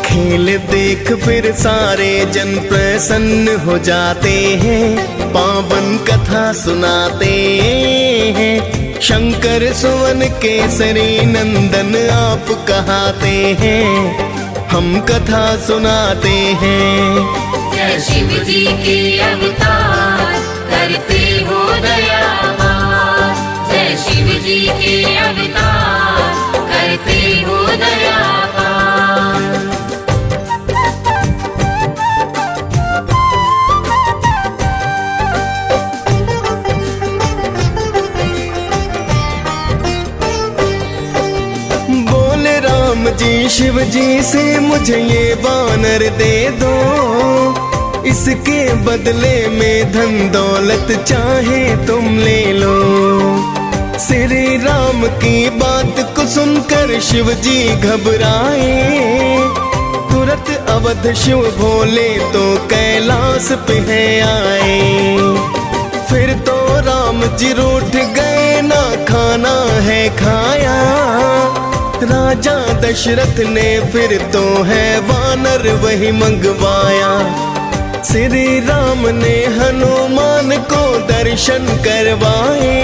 खेल देख फिर सारे जन प्रसन्न हो जाते हैं। पावन कथा सुनाते हैं। शंकर सुवन केसरी नंदन आप कहाते हैं। हम कथा सुनाते हैं। जय शिव जी के अवतार करते हो दयावान। जय शिव जी के अवतार करते हो दयावान। जी शिव जी से मुझे ये वानर दे दो। इसके बदले में धन दौलत चाहे तुम ले लो। श्री राम की बात को सुनकर शिव जी घबराए। तुरंत अवध शिव भोले तो कैलाश पे है आए। फिर तो राम जी रूठ गए ना खाना है खाया। राजा दशरथ ने फिर तो है वानर वही मंगवाया। श्री राम ने हनुमान को दर्शन करवाए।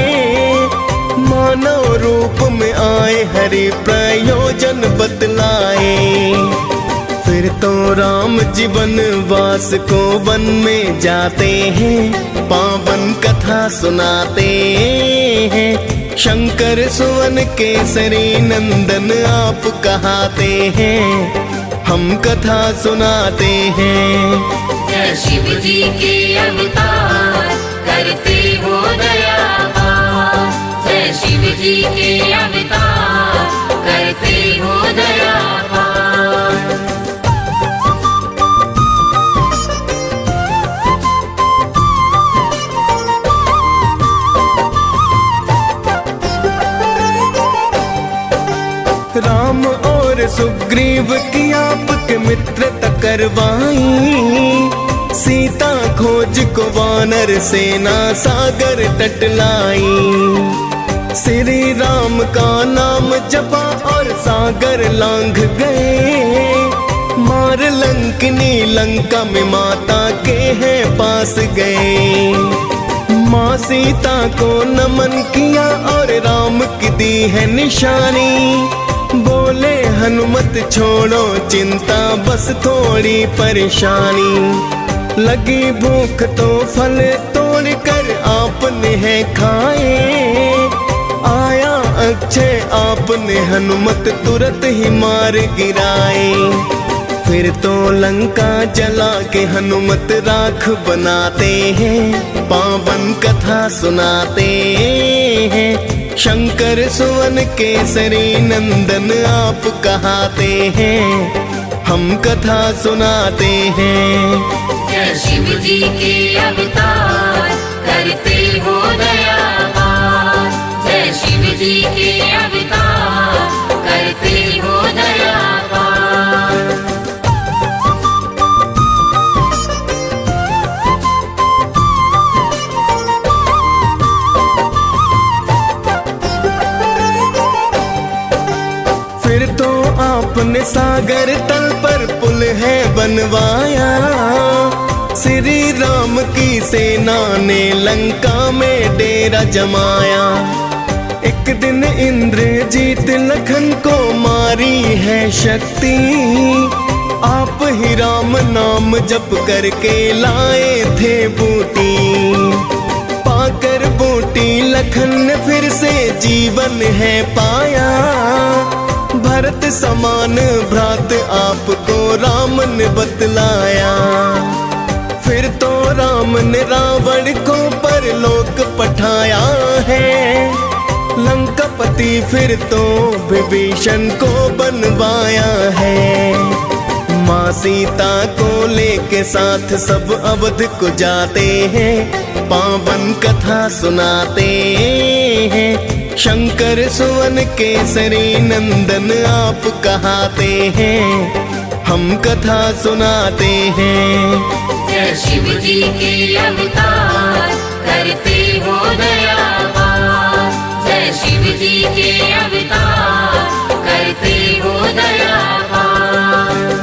मानव रूप में आए हरि प्रयोजन बतलाए। फिर तो राम जीवन वास को वन में जाते हैं, पावन कथा सुनाते हैं। शंकर सुवन केसरी नंदन आप कहाते हैं, हम कथा सुनाते हैं। जय शिव जी के अवतार करते हो दया पार। जय शिव जी के अवतार करते हो दया पार। राम और सुग्रीव की आपके मित्रता करवाई, सीता खोज को वानर सेना सागर तट लाई। श्री राम का नाम जपा और सागर लांघ गए, मार लंकनी लंका में माता के हैं पास गए। माँ सीता को नमन किया और राम की दी है निशानी, बोले हनुमत छोड़ो चिंता बस थोड़ी परेशानी। लगी भूख तो फल तोड़ कर आपने है खाए, आया अक्षय आपने हनुमत तुरंत ही मार गिराए। फिर तो लंका जला के हनुमत राख बनाते हैं, पावन कथा सुनाते हैं। शंकर सुवन केसरी नंदन आप कहाते हैं, हम कथा सुनाते हैं। जय शिव जी के अवतार करते हो दया पार। जय शिव जी के अवतार करते हो दया पार। फिर तो आपने सागर तल पर पुल है बनवाया, श्री राम की सेना ने लंका में डेरा जमाया। एक दिन इंद्रजीत लखन को मारी है शक्ति, आप ही राम नाम जप करके लाए थे बूटी। पाकर बूटी लखन ने फिर से जीवन है पाया, भरत समान भ्रात आपको राम ने बतलाया। फिर तो राम ने रावण को परलोक पठाया है, लंकापति फिर तो विभीषण को बनवाया है। माँ सीता को लेके साथ सब अवध को जाते हैं, पावन कथा सुनाते हैं। शंकर सुवन केसरी नंदन आप कहाते हैं, हम कथा सुनाते हैं। जय शिव जी के अवतार करते हो दया पार। जय शिव जी के अवतार करते हो दया पार।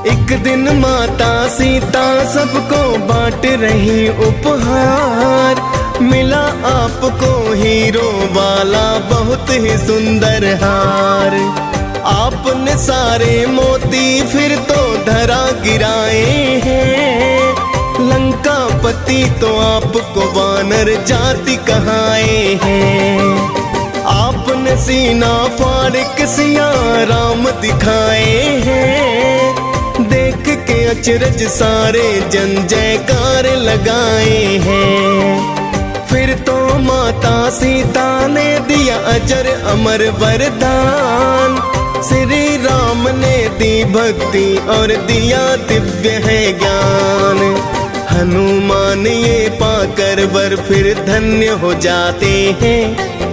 एक दिन माता सीता सबको बांट रही उपहार, मिला आपको हीरो वाला बहुत ही सुंदर हार। आपने सारे मोती फिर तो धरा गिराए हैं, लंकापति तो आपको वानर जाति कहाए हैं। आपने सीना फाड़ के सिया राम दिखाए हैं, देख के अचरज सारे जन जयकार लगाए हैं। फिर तो माता सीता ने दिया अजर अमर वरदान, श्री राम ने दी भक्ति और दिया दिव्य है ज्ञान। हनुमान ये पाकर वर फिर धन्य हो जाते हैं,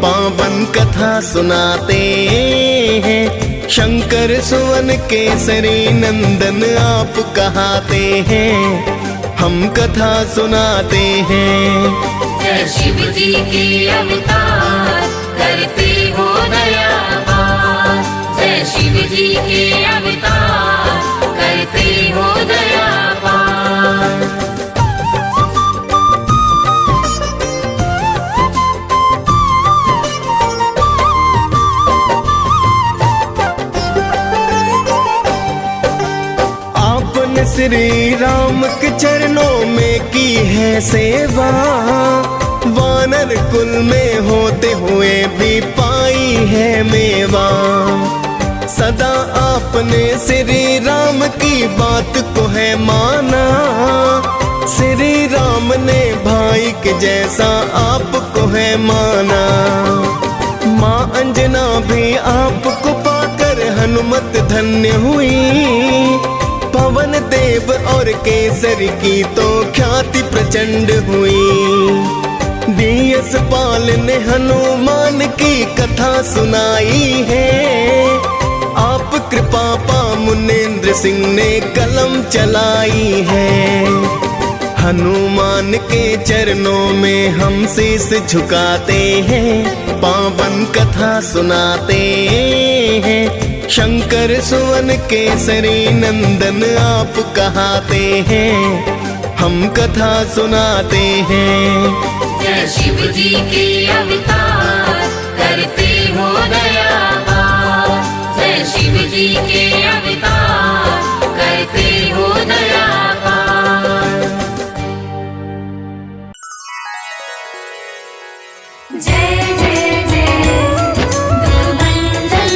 पावन कथा सुनाते हैं। शंकर सुवन केसरी नंदन आप कहाते हैं, हम कथा सुनाते हैं। जय शिव जी के अवतार करते हो दया पार। जय जय शिव जी के अवतार करते हो दया पार। आपने श्री राम के चरणों में की है सेवा, वानर कुल में होते हुए भी पाई है मेवा। सदा आपने श्री राम की बात को है माना, श्री राम ने भाई के जैसा आपको है माना। माँ अंजना भी आपको पाकर हनुमत धन्य हुई, पवन देव और केसरी की तो ख्याति प्रचंड हुई। डीएस पाल ने हनुमान की कथा सुनाई है, आप कृपा पा मुनेन्द्र सिंह ने कलम चलाई है। हनुमान के चरणों में हम शीश झुकाते हैं, पावन कथा सुनाते हैं। शंकर सुवन केसरी नंदन आप कहाते हैं, हम कथा सुनाते हैं। जय शिव जी के अवतार करते हो दया पार। जय शिव जी के अवतार करते हो दया पार। जय जय जय दुर्गंधन,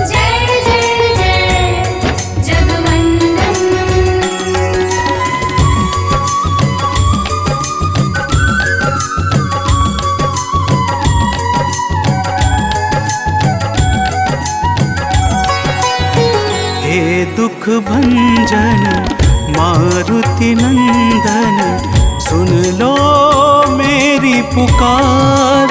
जय जय जय जगवंदन। हे दुख भंजन मारुति नंदन, सुन लो मेरी पुकार।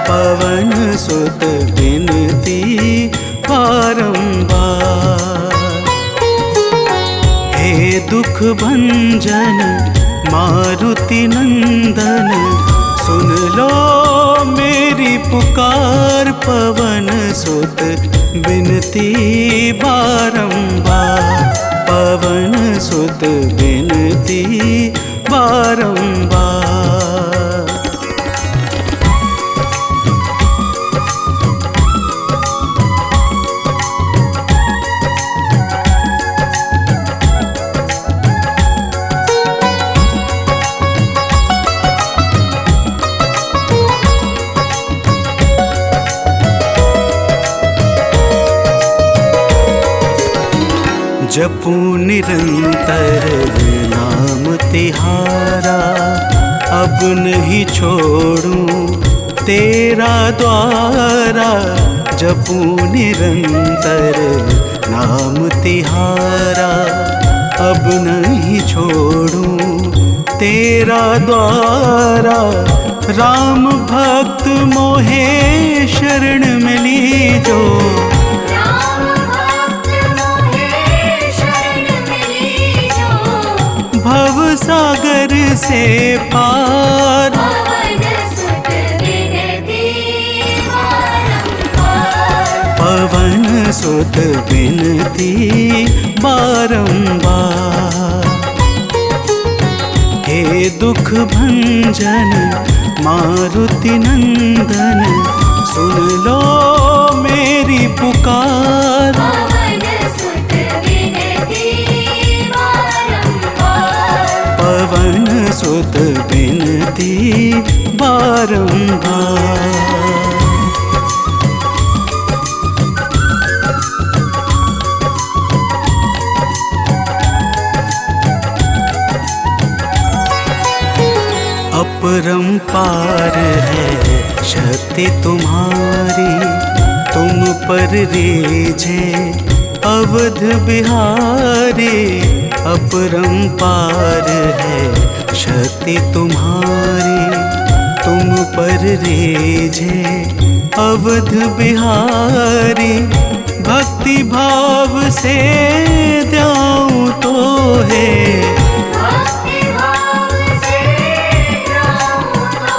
पवन सुत विनती बारंबार। हे दुख भंजन मारुति नंदन, सुन लो मेरी पुकार। पवन सुत विनती बारंबार, पवन सुत विनती बारंबार। जपूं निरंतर नाम तिहारा, अब नहीं छोड़ूं तेरा द्वारा। जपूं निरंतर नाम तिहारा, अब नहीं छोड़ूं तेरा द्वारा। राम भक्त मोहे शरण मिली जो, भव सागर से पार। पवन सुत विनती बारंबार। हे दुख भंजन मारुति नंदन, सुन लो मेरी पुकार। पवन सुत विनती बारंबार। अपरंपार है शक्ति तुम्हारी, तुम पर रीझे अवध बिहारी। अपरंपार है शक्ति तुम्हारी, तुम पर रीझे अवध बिहारी। भक्ति भाव से द्याऊं तो है, भक्ति भाव से द्याऊं तो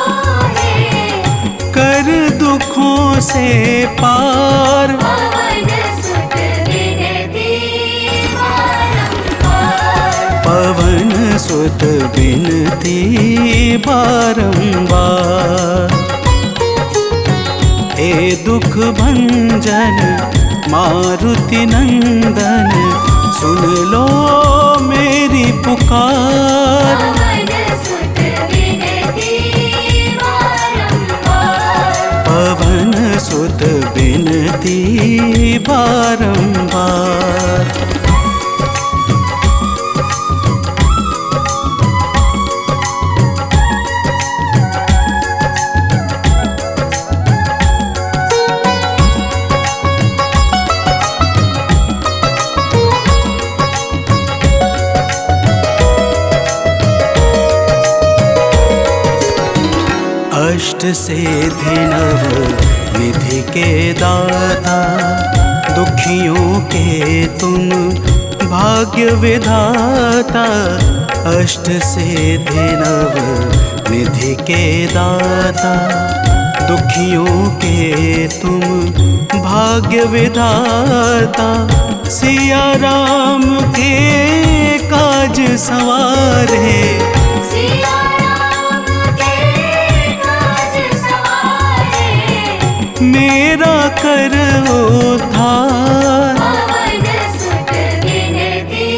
पार। पवन सुत विनती बारंबार। पवन सुत विनती बारंबार। हे दुख भंजन मारुति नंदन, सुन लो मेरी पुकार। पवन सुत विनती बारंबार। पवन सुत विनती बारंबार। अष्ट सिद्धि नव निधि के दाता, दुखियों के तुम भाग्य विधाता। अष्ट सिद्धि नव निधि के दाता, दुखियों के तुम भाग्य विधाता। सिया राम के काज सवारे, सिया राम के काज सवारे। मेरा कर उद्धार। पवन सुत विनती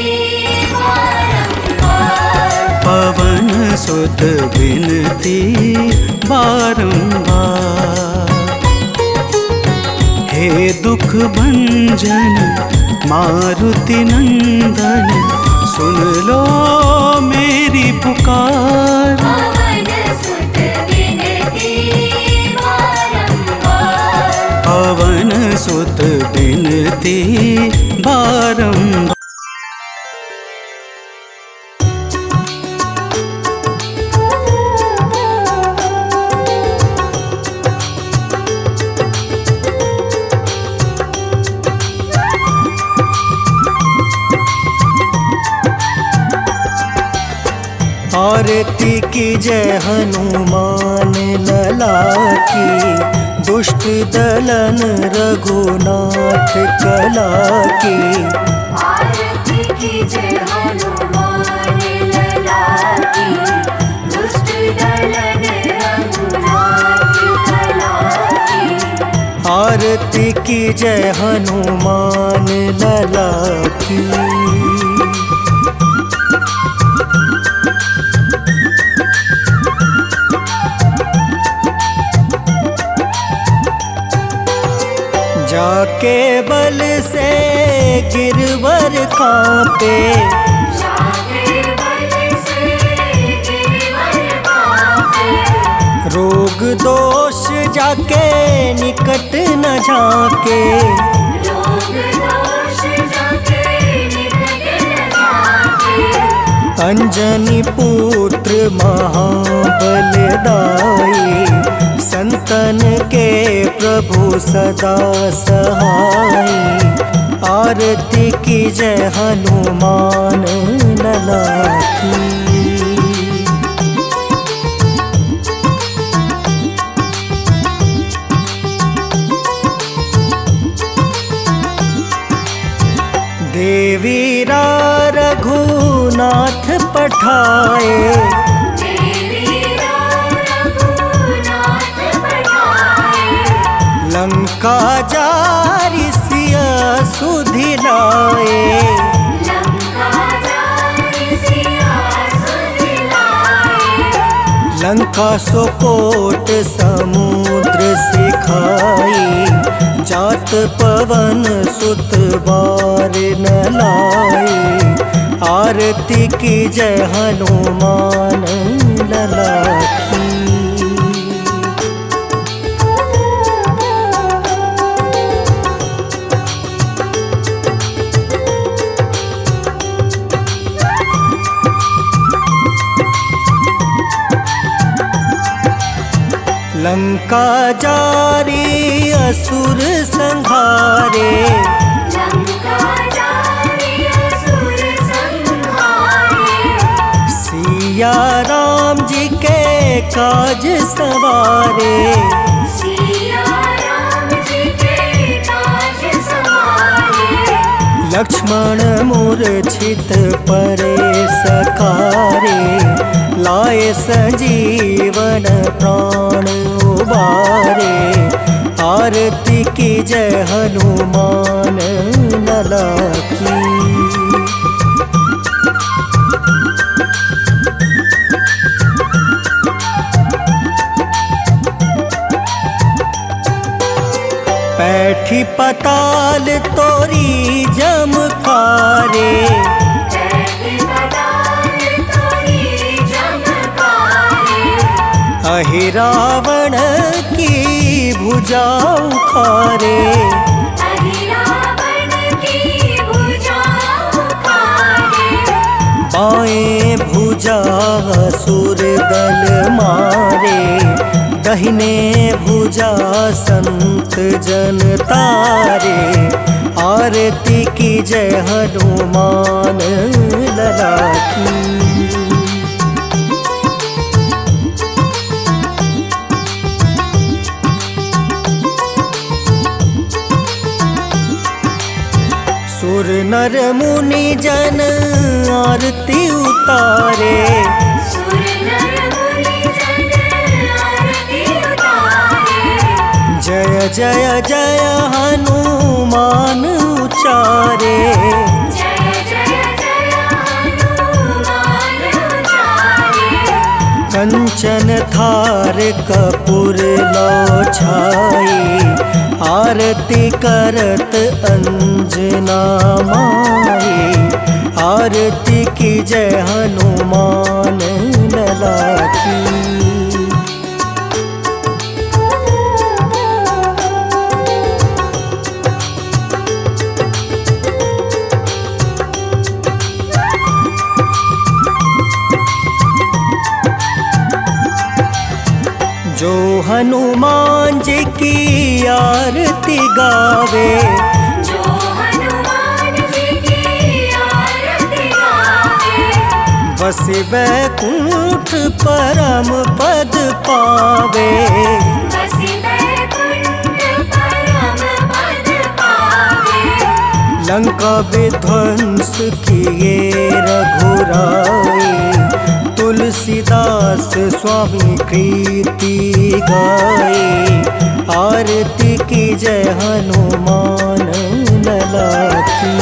बारंबार। पवन सुत विनती बारंबार। हे दुख भंजन मारुति नंदन, सुन लो मेरी पुकार। पवन सुत विनती बारंबार। पवन सुत विनती बारंबार। आरती की जय हनुमान लला की, दुष्ट दलन रघुनाथ कला की। आरती की जय हनुमान लला की, दुष्ट दलन रघुनाथ कला की। आरती की जय हनुमान लला की। जाके बल से गिरवर कांपे, जाके बल से गिरवर कांपे। रोग दोष जाके निकट न झाके। रोग दोष जाके निकट न जाके। अंजनी पुत्र महाबलदाई, संतन के प्रभु सदा सहाय। आरती की जय हनुमान लला की। देवीरा रघुनाथ पठाए, देवीरा रघुनाथ पठाए। लंका जारी सिया सुधिलाए। लंका जारी सिया सुधिलाए। लंका सोकोट समुद्र सिखाई, जात पवन सुत बार न लाई। आरती की जय हनुमान लला की। लंका जारी असुर संहारे, लंका जारी असुर संहारे। सिया राम जी के काज सवारे। सिया राम लक्ष्मण मूर्छित परे सकारे, लाए संजीवन प्राण उबारे। आरती की जय हनुमान लला की। पैठी पताल तोरी जमकारे, अहि रावण की भुजा उखारे। बाएं भुजा असुर दल मारे, दाहिने भुजा संत जन तारे। आरती की जय हनुमान लला की। सुर नर मुनि जन आरती उतारे, जय जय जय हनुमान उचारे। कंचन थार कपूर लो छाई, आरती करत अंजना माई। आरती की जय हनुमान लला की। जो हनुमान जी की आरती गावे, जो हनुमान जी की आरती गावे, बस बैकुंठ परम पद पावे। बस बैकुंठ परम पद पावे। लंका विध्वंस किए रघुराई, तुलसीदास स्वामी कृति गाए। आरती की जय हनुमान लला की।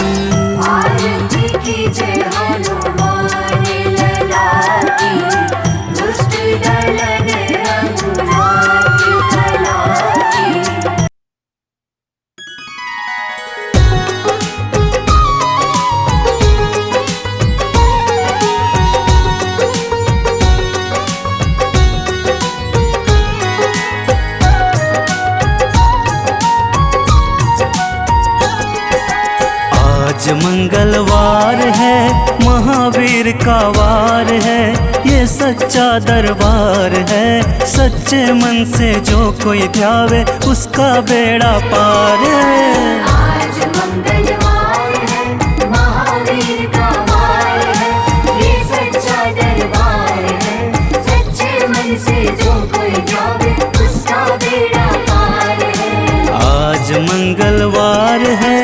आरती की जय हनुमान लला की। दुष्ट दलन रघुनाथ कला की। आज मंगलवार है, महावीर का वार है। ये सच्चा दरबार है, सच्चे मन से जो कोई ध्यावे उसका बेड़ा पार है। आज मंगलवार है, महावीर का वार है। ये सच्चा दरबार है, सच्चे मन से जो कोई जावे उसका बेड़ा पार है। आज मंगलवार है।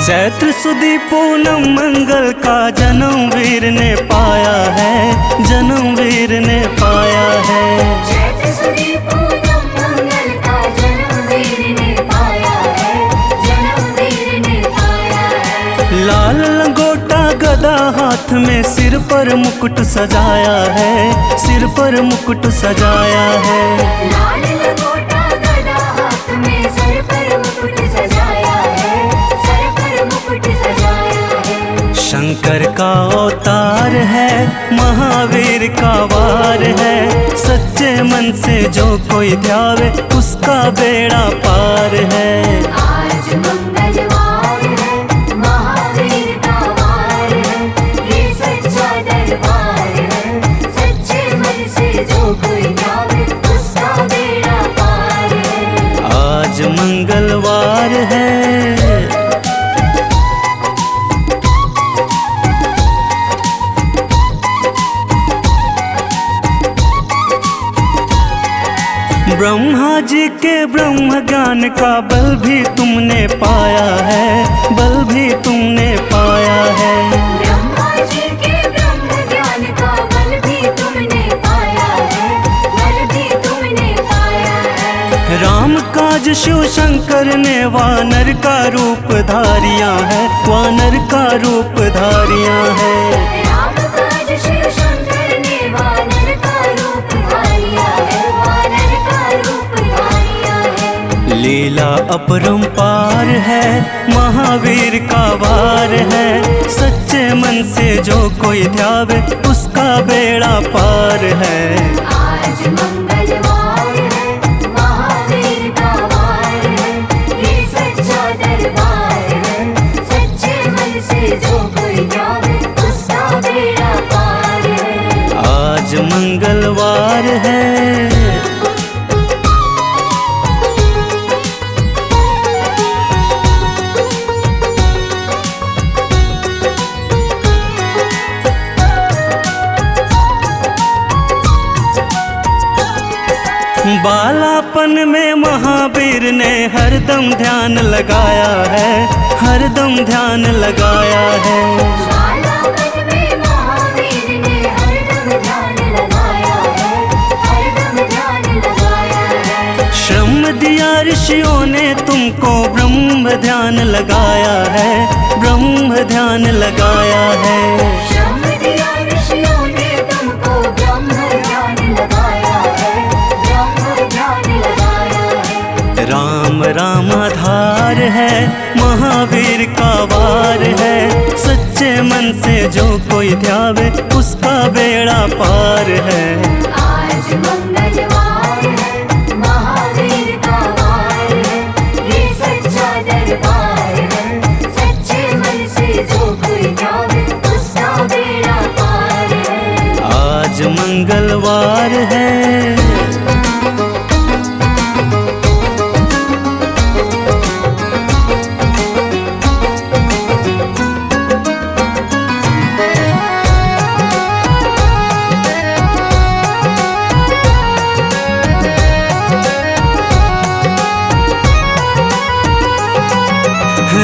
चैत्र सुदी पूनम मंगल का जन्म वीर ने पाया है, जन्म वीर ने पाया है। चैत्र सुदी पूनम मंगल का जन्म वीर ने पाया है, जन्म वीर ने पाया है। लाल लंगोटा गदा हाथ में, सिर पर मुकुट सजाया है, सिर पर मुकुट सजाया है। लाल लंगोटा गदा हाथ में, सर पर मुकुट सजाया है, सर पर मुकुट सजाया है। शंकर का अवतार है, महावीर का वार है। सच्चे मन से जो कोई ध्यावे उसका बेड़ा पार है। आज मंगलवार है, महावीर का वार है। ये सच्चा दरबार है, सच्चे मन से जो कोई ध्यावे उसका बेड़ा पार है। मंगलवार है। ब्रह्मा जी के ब्रह्म ज्ञान का बल भी तुमने पाया है, बल भी तुमने पाया है। ब्रह्मा जी के ब्रह्म ज्ञान का बल भी तुमने पाया है, बल भी तुमने पाया है। राम काज शिव शंकर ने वानर का रूप धारिया है, वानर का रूप धारिया है। राम काज शिव शंकर ने वानर का रूप धारिया है, वानर का रूप धारिया है। लीला अपरंपार है, महावीर का वार है। सच्चे मन से जो कोई ध्यावे उसका बेड़ा पार है। आज मंगलवार है, महावीर का वार है, ये सच्चा दरबार है। सच्चे मन से जो कोई ध्यावे उसका बेड़ा पार है। आज मंगलवार है। बालापन में महावीर ने हरदम ध्यान लगाया है, हरदम ध्यान लगाया है। बालापन में महावीर ने हरदम ध्यान लगाया है, हरदम ध्यान लगाया है। श्रम दिया ऋषियों ने तुमको ब्रह्म ध्यान लगाया है, ब्रह्म ध्यान लगाया है। श्रम दिया ऋषियों ने तुमको ब्रह्म ध्यान लगाया है, ब्रह्म ध्यान लगाया है। राम राम आधार है, महावीर का वार है। सच्चे मन से जो कोई ध्यावे उसका बेड़ा पार है। आज मंगलवार है, महावीर का वार है, ये सच्चा दरबार है। सच्चे मन से जो कोई ध्यावे उसका बेड़ा पार है। आज मंगलवार है।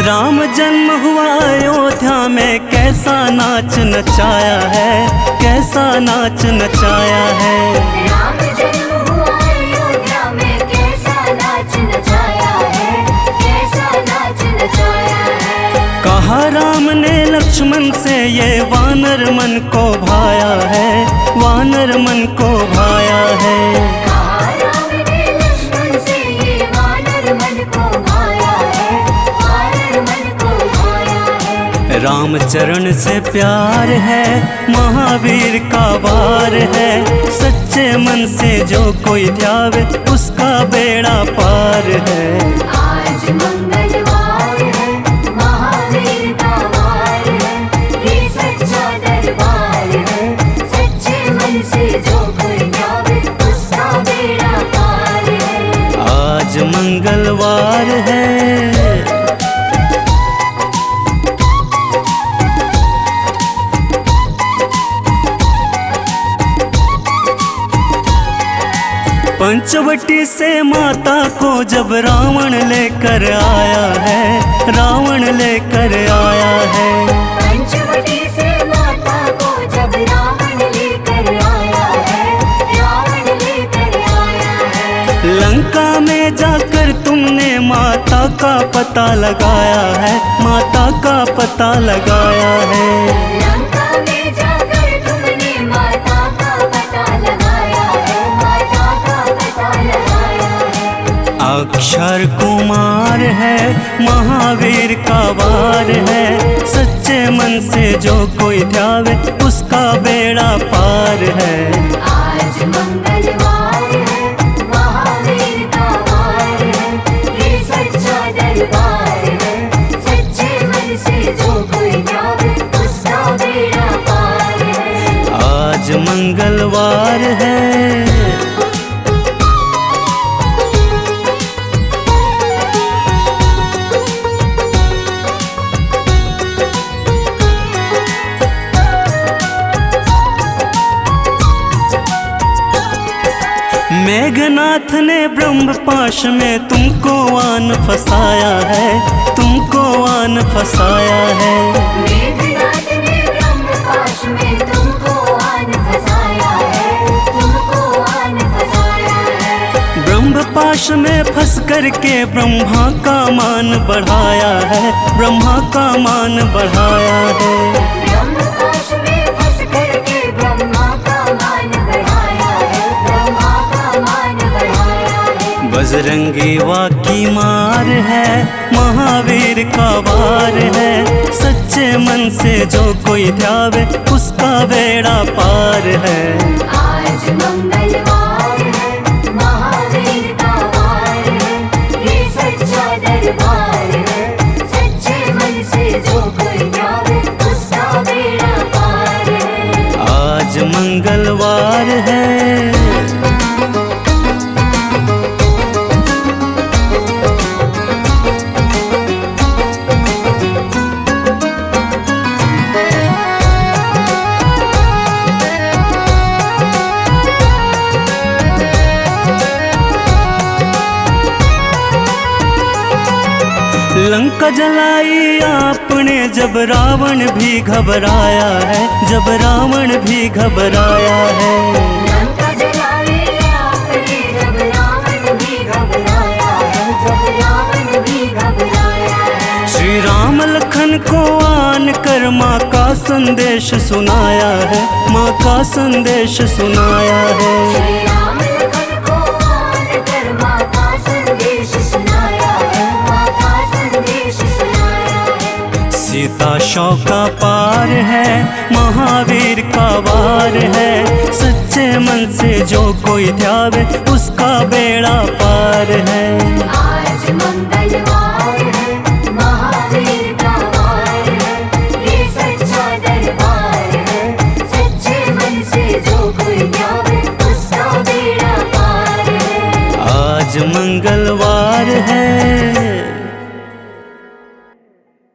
राम जन्म हुआ अयोध्या में, कैसा नाच नचाया है, कैसा नाच नचाया है। राम जन्म हुआ अयोध्या में, कैसा नाच नचाया है, कैसा नाच नचाया है। कहा राम ने लक्ष्मण से ये वानर मन को भाया है, वानर मन को भाया है। कहा राम ने लक्ष्मण से ये वानर मन को भाया है, वानर मन को भाया है। राम चरण से प्यार है, महावीर का वार है। सच्चे मन से जो कोई ध्यावे उसका बेड़ा पार है। आज मंगलवार है, महावीर का वार है, ये सच्चा दरबार है। सच्चे मन से जो कोई ध्यावे उसका बेड़ा पार है। आज मंगलवार है। पंचवटी से माता को जब रावण लेकर आया है, रावण लेकर आया है। पंचवटी से माता को जब रावण लेकर आया है, रावण लेकर आया है। लंका में जाकर तुमने माता का पता लगाया है, माता का पता लगाया है। लंका में जाकर तुमने माता का पता लगाया है, माता का पता लगाया है। अक्षर कुमार है, महावीर का वार है। सच्चे मन से जो कोई ध्यावे उसका बेड़ा पार है। आज मंगलवार है, महावीर का वार है, ये सच्चा दरबार है। सच्चे मन से जो कोई ध्यावे उसका बेड़ा पार है। आज मंगलवार है। मेघनाथ ने ब्रह्म पाश में तुमको आन फसाया है, तुमको आन फसाया है। मेघनाथ ने ब्रह्म पाश में तुमको आन फसाया है, तुमको आन फसाया है। ब्रह्म पाश में फंस करके ब्रह्मा का मान बढ़ाया है, ब्रह्मा का मान बढ़ाया है। ब्रह्म पाश में फंस करके ब्रह्मा का मान बढ़ाया है, ब्रह्मा का मान बढ़ाया है। बजरंगी वाकी मार है, महावीर का वार है। सच्चे मन से जो कोई ध्यावे उसका बेड़ा पार है। आज मंगलवार है, महावीर का वार है, ये सच्चा दरबार है। सच्चे मन से जो कोई ध्यावे उसका बेड़ा पार है। आज मंगलवार है। लंका जलाई आपने जब रावण भी घबराया है, जब रावण भी घबराया है। लंका जलाई आपने जब रावण भी घबराया है, जब रावण भी घबराया है। श्री राम लखन को आन कर माँ का संदेश सुनाया है, माँ का संदेश सुनाया है। श्री राम लखन को आन कर माँ का संदेश सुनाया है, माँ का संदेश सुनाया है। सीता शौका पार है, महावीर का वार है। सच्चे मन से जो कोई ध्यावे उसका बेड़ा पार है।